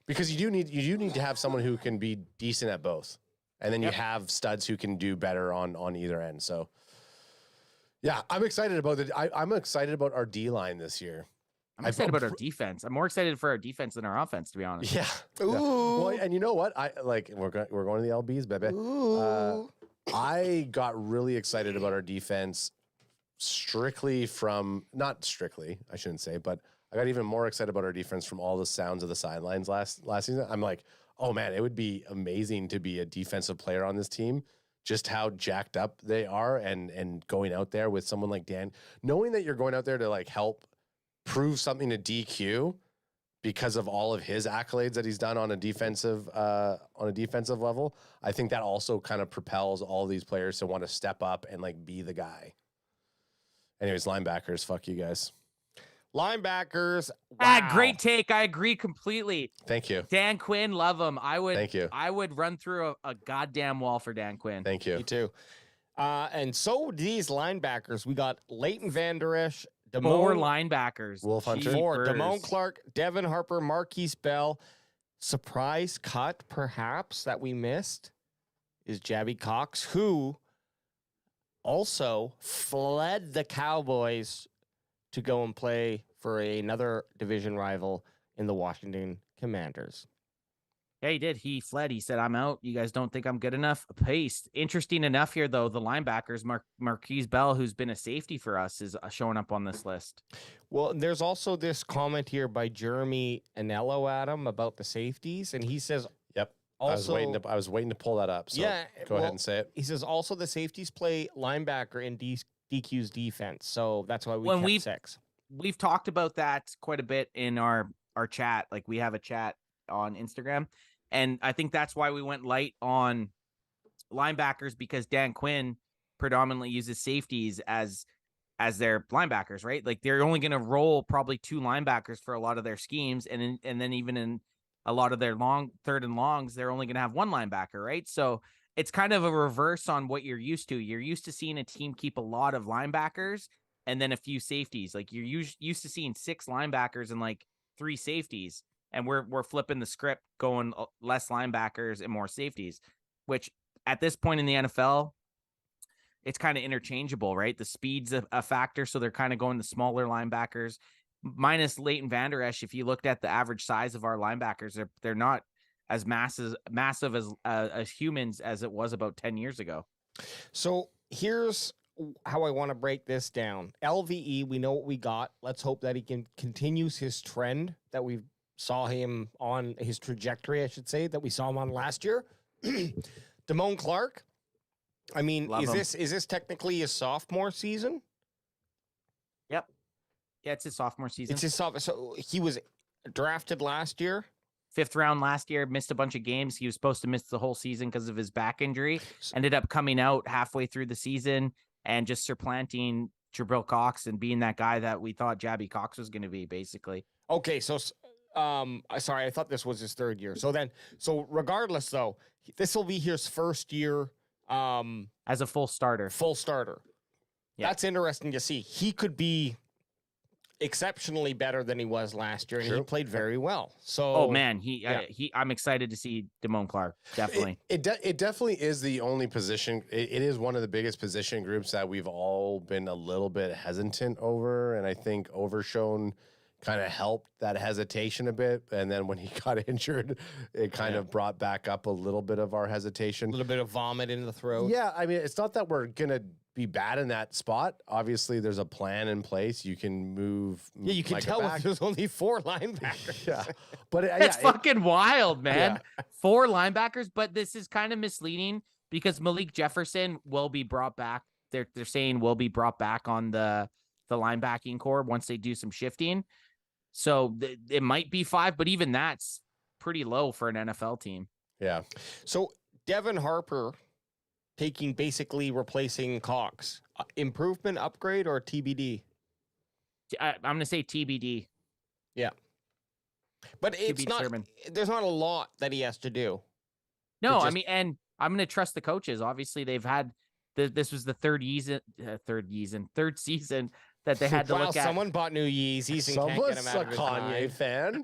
Because you do need to have someone who can be decent at both. And then you have studs who can do better on either end. So yeah, I'm excited about it. I'm excited about our D line this year. I'm excited about our defense. I'm more excited for our defense than our offense, to be honest. Yeah. Ooh. Yeah. Well, and you know what? We're going to the LBs, baby. I got really excited about our defense not strictly, I shouldn't say, but I got even more excited about our defense from all the sounds of the sidelines last season. I'm like, oh man, it would be amazing to be a defensive player on this team. Just how jacked up they are, and going out there with someone like Dan, knowing that you're going out there to like help prove something to DQ because of all of his accolades that he's done on a defensive level. I think that also kind of propels all these players to want to step up and like be the guy. Anyways, linebackers, fuck you guys. Linebackers. Wow. Great take. I agree completely. Thank you. Dan Quinn, love him. Thank you. I would run through a goddamn wall for Dan Quinn. Thank you. Me too. And so these linebackers, we got Leighton Vander Esch, Four linebackers. Wolf Hunter. Four. Damone Clark, Devin Harper, Marquise Bell. Surprise cut, perhaps, that we missed is Jabby Cox, who also fled the Cowboys to go and play for another division rival in the Washington Commanders. Yeah, he did. He fled. He said, I'm out. You guys don't think I'm good enough? Paste. Interesting enough here, though, the linebackers, Marquise Bell, who's been a safety for us, is showing up on this list. Well, there's also this comment here by Jeremy Anello, Adam, about the safeties, and he says, Yep. also, I was waiting to pull that up. So yeah, go ahead and say it. He says also the safeties play linebacker in DQ's defense, so that's why we kept 6. We've talked about that quite a bit in our chat. Like, we have a chat on Instagram, and I think that's why we went light on linebackers, because Dan Quinn predominantly uses safeties as their linebackers, right? Like, they're only going to roll probably 2 linebackers for a lot of their schemes, and then even in a lot of their third and longs, they're only going to have 1 linebacker, right? So it's kind of a reverse on what you're used to. You're used to seeing a team keep a lot of linebackers and then a few safeties. Like, you're used to seeing 6 linebackers and like 3 safeties. And we're flipping the script, going less linebackers and more safeties, which at this point in the NFL, it's kind of interchangeable, right? The speed's a factor, so they're kind of going the smaller linebackers, minus Leighton Vander Esch. If you looked at the average size of our linebackers, they're not as massive as humans as it was about 10 years ago. So here's how I want to break this down. LVE, we know what we got. Let's hope that he continues his trend that we saw him on, his trajectory, I should say, that we saw him on last year. Damone Clark. I mean, is this technically his sophomore season? Yep. Yeah, it's his sophomore season. It's his sophomore. So he was drafted last year. 5th round last year, missed a bunch of games. He was supposed to miss the whole season because of his back injury. Ended up coming out halfway through the season and just supplanting Jabril Cox and being that guy that we thought Jabby Cox was going to be, basically. Okay, so sorry, I thought this was his 3rd year. So regardless, though, this will be his 1st year as a full starter. Yeah. That's interesting to see. He could be exceptionally better than he was last year, and he played very well. So, oh man, I'm excited to see Damone Clark. Definitely, it definitely is the only position. It is one of the biggest position groups that we've all been a little bit hesitant over, and I think Overshown kind of helped that hesitation a bit. And then when he got injured, it kind of brought back up a little bit of our hesitation. A little bit of vomit in the throat. Yeah, I mean, it's not that we're gonna be bad in that spot. Obviously, there's a plan in place. You can move. Yeah, you can tell if there's only 4 linebackers. Yeah, but it's fucking wild, man. Yeah. 4 linebackers, but this is kind of misleading because Malik Jefferson will be brought back. They're saying will be brought back on the linebacking core once they do some shifting. So it might be 5, but even that's pretty low for an NFL team. Yeah. So Devin Harper basically replacing Cox. Improvement, upgrade, or TBD? I'm going to say TBD. Yeah. But it's not, there's not a lot that he has to do. No, I mean, and I'm going to trust the coaches. Obviously, they've had, this was the third season that they had to look at. Someone bought new Yeezys and can't get them out of his Kanye mind. fan.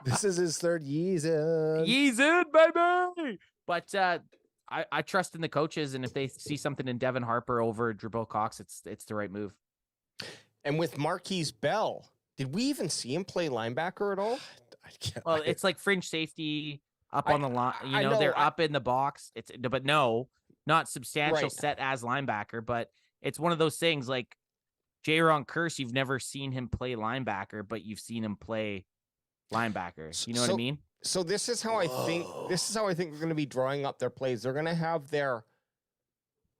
This is his 3rd Yeezy. Yeezy, baby! But I trust in the coaches, and if they see something in Devin Harper over Jabril Cox, it's the right move. And with Marquise Bell, did we even see him play linebacker at all? Well, it's like fringe safety up on the line. You know, they're up in the box. But no, not substantial set as linebacker. But it's one of those things like Jaron Kearse, you've never seen him play linebacker, but you've seen him play linebacker. You know what I mean? So this is how I think. This is how I think they're going to be drawing up their plays. They're going to have their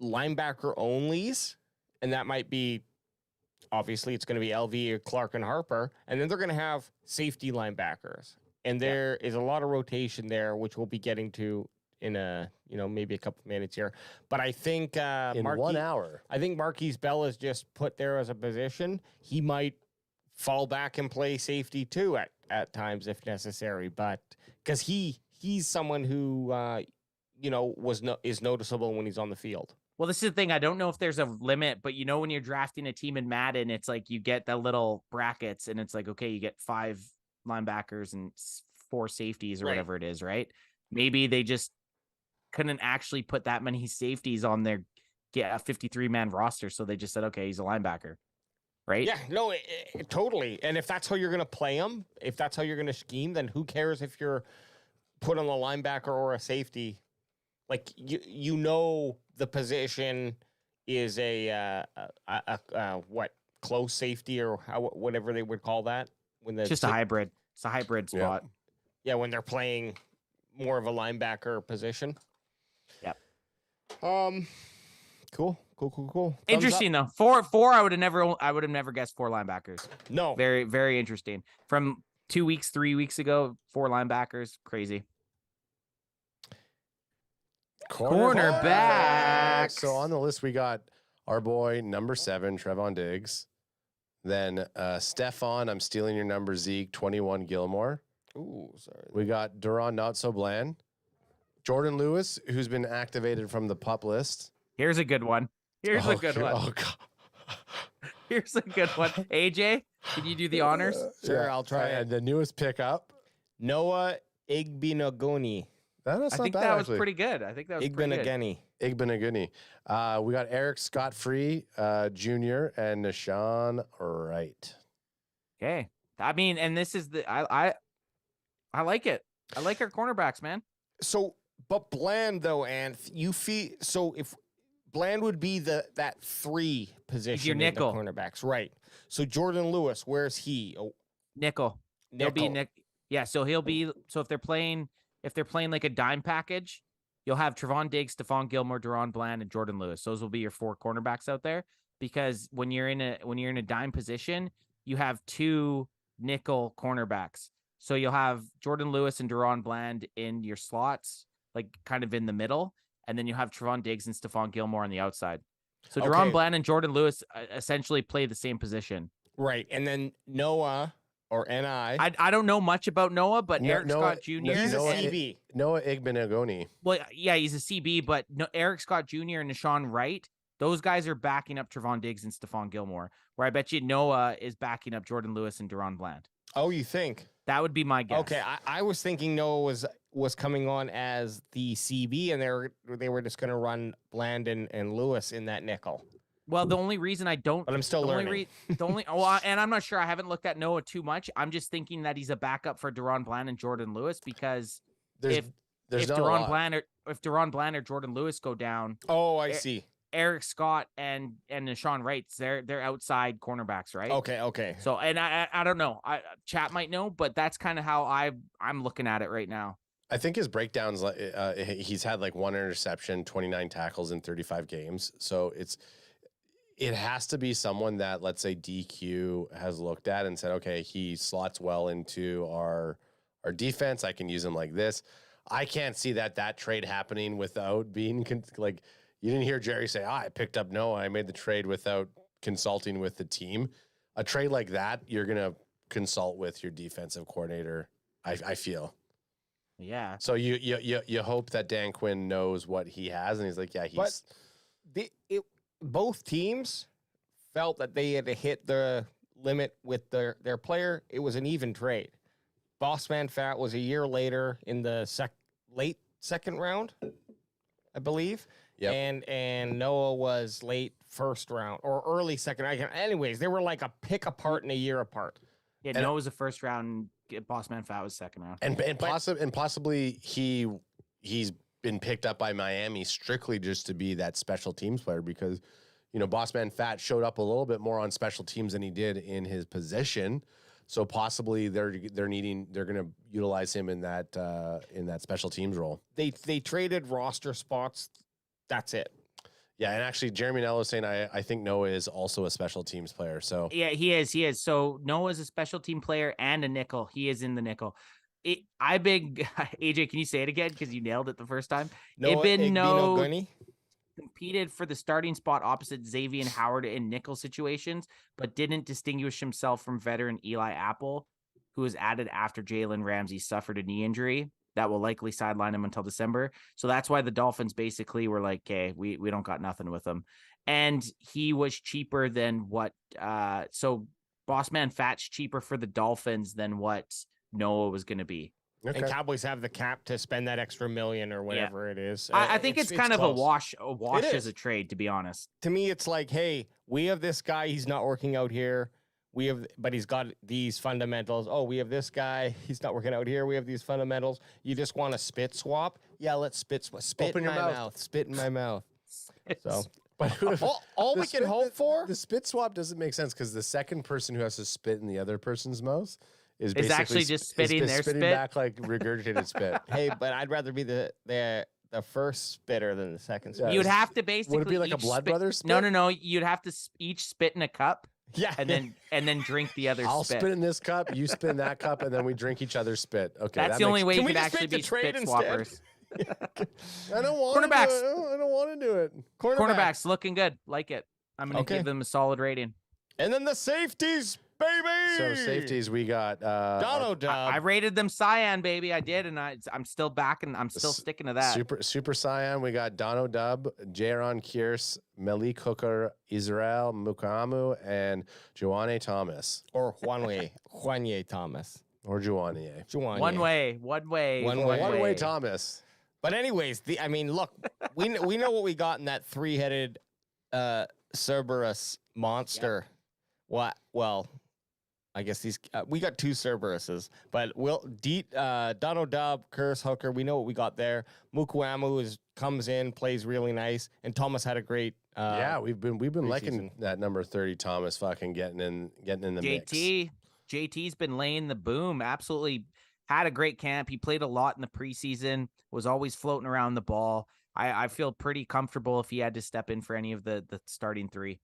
linebacker onlys, and that might be obviously it's going to be LV, Clark, and Harper, and then they're going to have safety linebackers, and there is a lot of rotation there, which we'll be getting to in maybe a couple of minutes here. But I think in 1 hour, I think Marquise Bell is just put there as a position. He might fall back and play safety too at times if necessary. But because he's someone who is noticeable when he's on the field. Well, this is the thing. I don't know if there's a limit, but when you're drafting a team in Madden, it's like you get the little brackets and it's like, okay, you get 5 linebackers and 4 safeties or whatever it is, right? Maybe they just couldn't actually put that many safeties on their 53-man roster. So they just said, okay, he's a linebacker, right? Yeah, no, totally. And if that's how you're going to play him, if that's how you're going to scheme, then who cares if you're put on a linebacker or a safety? Like the position is a close safety or whatever they would call that when it's just a hybrid. It's a hybrid spot. Yeah, when they're playing more of a linebacker position. Yep. Cool. Interesting though. Four. I would have never guessed 4 linebackers. No. Very, very interesting. From 3 weeks ago, 4 linebackers. Crazy. Cornerback. So on the list, we got our boy number 7, Trevon Diggs. Then Stefan, I'm stealing your number, Zeke, 21, Gilmore. Ooh, sorry. We got Duron Not So Bland. Jordan Lewis, who's been activated from the pup list. Here's a good one. Here's a good one. Oh, God. Here's a good one. AJ, can you do the honors? Sure, I'll try it. And the newest pickup, Noah Igbinoghene. That's I not think bad, that actually. was pretty good. I think that was pretty good. Igbinoghene. We got Eric Scott-Free Jr. and Nashawn Wright. Okay. I mean, and this is I like it. I like our cornerbacks, man. So, but Bland though, and you feel so if Bland would be that 3 position your nickel in the cornerbacks, right? So Jordan Lewis, where's he? Oh, nickel. He'll be Nick. Yeah, so he'll be. So if they're playing like a dime package, you'll have Trevon Diggs, Stephon Gilmore, Deron Bland, and Jordan Lewis. Those will be your 4 cornerbacks out there. Because when you're in a dime position, you have 2 nickel cornerbacks. So you'll have Jordan Lewis and Deron Bland in your slots, like kind of in the middle, and then you have Trevon Diggs and Stephon Gilmore on the outside. So Deron Bland and Jordan Lewis essentially play the same position. Right, and then Noah or N.I. I don't know much about Noah, but Eric Scott Jr. He's a CB. Noah Igbinoghene. Well, yeah, he's a CB, but Eric Scott Jr. and Nashawn Wright, those guys are backing up Trevon Diggs and Stephon Gilmore, where I bet you Noah is backing up Jordan Lewis and Deron Bland. Oh, you think? That would be my guess. Okay, I was thinking Noah was coming on as the CB, and they were just going to run Bland and Lewis in that nickel. Well, the only reason I don't, but I'm still learning. And I'm not sure. I haven't looked at Noah too much. I'm just thinking that he's a backup for Deron Bland and Jordan Lewis because if Deron Bland or Jordan Lewis go down, I see. Eric Scott and Nashawn Wright, they're outside cornerbacks, right? Okay. So, and I don't know. Chat might know, but that's kind of how I'm looking at it right now. I think his breakdowns, he's had like 1 interception, 29 tackles in 35 games. So it has to be someone that, let's say, DQ has looked at and said, okay, he slots well into our defense. I can use him like this. I can't see that trade happening without being like. You didn't hear Jerry say, I picked up Noah. I made the trade without consulting with the team. A trade like that, you're going to consult with your defensive coordinator, I feel. Yeah. So you hope that Dan Quinn knows what he has, and he's like, yeah, he's... But both teams felt that they had to hit the limit with their player. It was an even trade. Bossman Fat was a year later in the late second round, I believe. Yep. And Noah was late first round or early second. Anyways, they were like a pick apart and a year apart. Yeah, Noah was the first round. Bossman Fat was second round. And possibly he's been picked up by Miami strictly just to be that special teams player because, Bossman Fat showed up a little bit more on special teams than he did in his position. So possibly they're going to utilize him in that special teams role. They traded roster spots. That's it. Yeah, and actually, Jeremy Nello is saying I think Noah is also a special teams player. So yeah, he is. So Noah's a special team player and a nickel. He is in the nickel. AJ, can you say it again because you nailed it the first time? Igbinoghene. competed for the starting spot opposite Xavier Howard in nickel situations, but didn't distinguish himself from veteran Eli Apple, who was added after Jalen Ramsey suffered a knee injury that will likely sideline him until December. So that's why the Dolphins basically were like, okay, we don't got nothing with him. And he was cheaper than what, so Bossman Fat's cheaper for the Dolphins than what Noah was going to be. Okay. And Cowboys have the cap to spend that extra million or whatever it is. I think it's kind of a close. wash as a trade, to be honest. To me, it's like, hey, we have this guy. He's not working out here. But he's got these fundamentals. Oh, we have this guy. He's not working out here. We have these fundamentals. You just want to spit swap? Yeah, let's spit Open in your my mouth. Spit in my mouth. So, But all we can hope for. The spit swap doesn't make sense because the second person who has to spit in the other person's mouth is It's basically actually just spitting their spitting spit. back like regurgitated spit. Hey, but I'd rather be the first spitter than the second spitter. Yeah. You'd have to basically Would it be like a each blood spit- brother spit? No. You'd have to each spit in a cup Yeah, and then drink the other I'll spit. spit in this cup, you spit in that cup, and then we drink each other's spit. Okay, That's that the only makes- way Can you we could just actually make the be trade spit instead? swappers. I don't want to do Cornerbacks. it. I don't want to do it. Cornerbacks looking good. Like it. I'm going to Okay. give them a solid rating. And then the safeties, baby. So safeties, we got Dono Dub. I rated them cyan, baby. I did, and I'm still backing. I'm still sticking to that. Super Saiyan. We got Dono Dub, Jaron Kearse, Malik Hooker, Israel Mukamu, and Joanne Thomas. or Juanye Thomas. Or Joanne. Juanye. One way. One way. One way Thomas. But anyways, look, we know what we got in that three-headed Cerberus monster. What? Well, I guess we got two Cerberuses, but Dono Dub, Curse Hooker, we know what we got there. Mukuamu comes in, plays really nice, and Thomas had a great. Yeah, we've been liking preseason. that number 30 Thomas fucking getting in the mix. JT's been laying the boom. Absolutely had a great camp. He played a lot in the preseason, was always floating around the ball. I feel pretty comfortable if he had to step in for any of the starting three.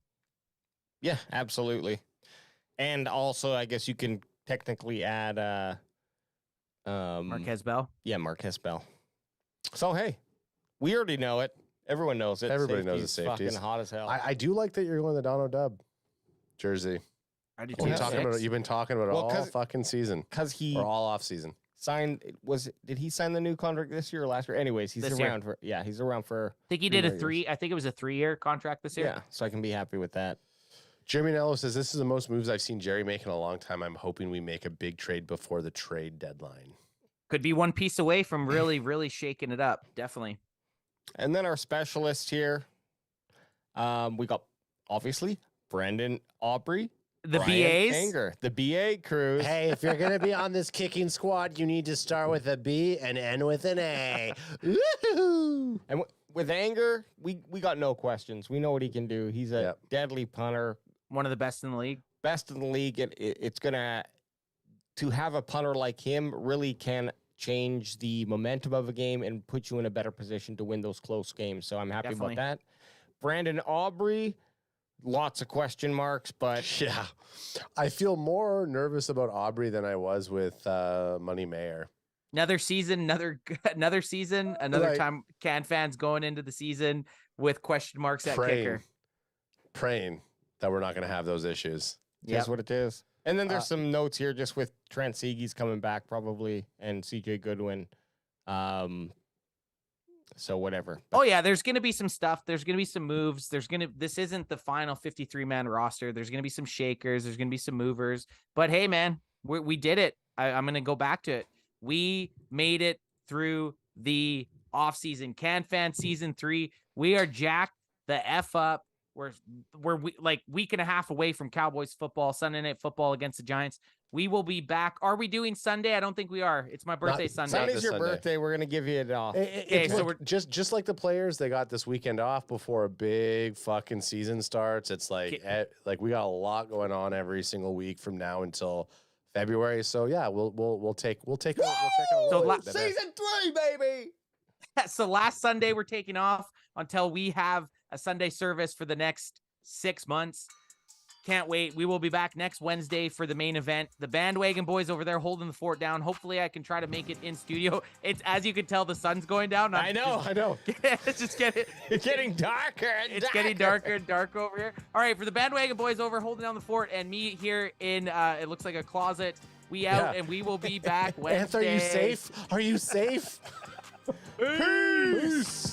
Yeah, absolutely. And also, I guess you can technically add Marquez Bell. Yeah, Marquez Bell. So hey, we already know it. Everyone knows it. Everybody knows the Safety's safeties. Fucking hot as hell. I do like that you're going the Dono Dub jersey. I do You've been too. talking about it. You've been talking about it Well, all fucking season Because he or all off season. signed. Did he sign the new contract this year or last year? Anyways, he's This year. around for. Yeah, he's around for. I think he did I think it was a 3-year contract this year. Yeah, so I can be happy with that. Jeremy Nello says this is the most moves I've seen Jerry make in a long time. I'm hoping we make a big trade before the trade deadline. Could be one piece away from really, really shaking it up. Definitely. And then our specialist here, we got obviously Brandon Aubrey, The Brian BAs. Anger, the BA crew. Hey, if you're gonna be on this kicking squad, you need to start with a B and end with an A. Woo-hoo! And with Anger, we got no questions. We know what he can do. He's a Yep. deadly punter, One of the best in the league. best in the league. And it's gonna to have a punter like him really can change the momentum of a game and put you in a better position to win those close games. So I'm happy Definitely. about that. Brandon Aubrey, lots of question marks, but Yeah, I feel more nervous about Aubrey than I was with Money Mayer. Another season, another season, another Right. time Can fans going into the season with question marks at kicker. Praying that we're not gonna have those issues. that's what it is. And then there's some notes here just with Trent Seage's coming back probably and CJ Goodwin. So whatever. Oh yeah, there's gonna be some stuff. There's gonna be some moves. This isn't the final 53-man roster. There's gonna be some shakers. There's gonna be some movers. But hey, man, we did it. I'm gonna go back to it. We made it through the offseason. Can fan season 3. We are jacked the F up. We're like week and a half away from Cowboys football, Sunday Night Football against the Giants. We will be back. Are we doing Sunday? I don't think we are. It's my birthday Sunday. Not Sunday's this your Sunday. birthday. We're gonna give you it off. Okay, so Look, just like the players, they got this weekend off before a big fucking season starts. It's like we got a lot going on every single week from now until February. So yeah, we'll take So Season 3, baby. So last Sunday we're taking off until we have a Sunday service for the next 6 months. can't wait. We will be back next Wednesday for the main event. The bandwagon boys over there holding the fort down. Hopefully I can try to make it in studio. It's, as you can tell, the sun's going down. I know. It's just getting darker and it's getting darker and darker over here. All right, for the bandwagon boys over holding down the fort and me here in, it looks like a closet. We out, and we will be back Wednesday. Anth, are you safe? Are you safe? Peace.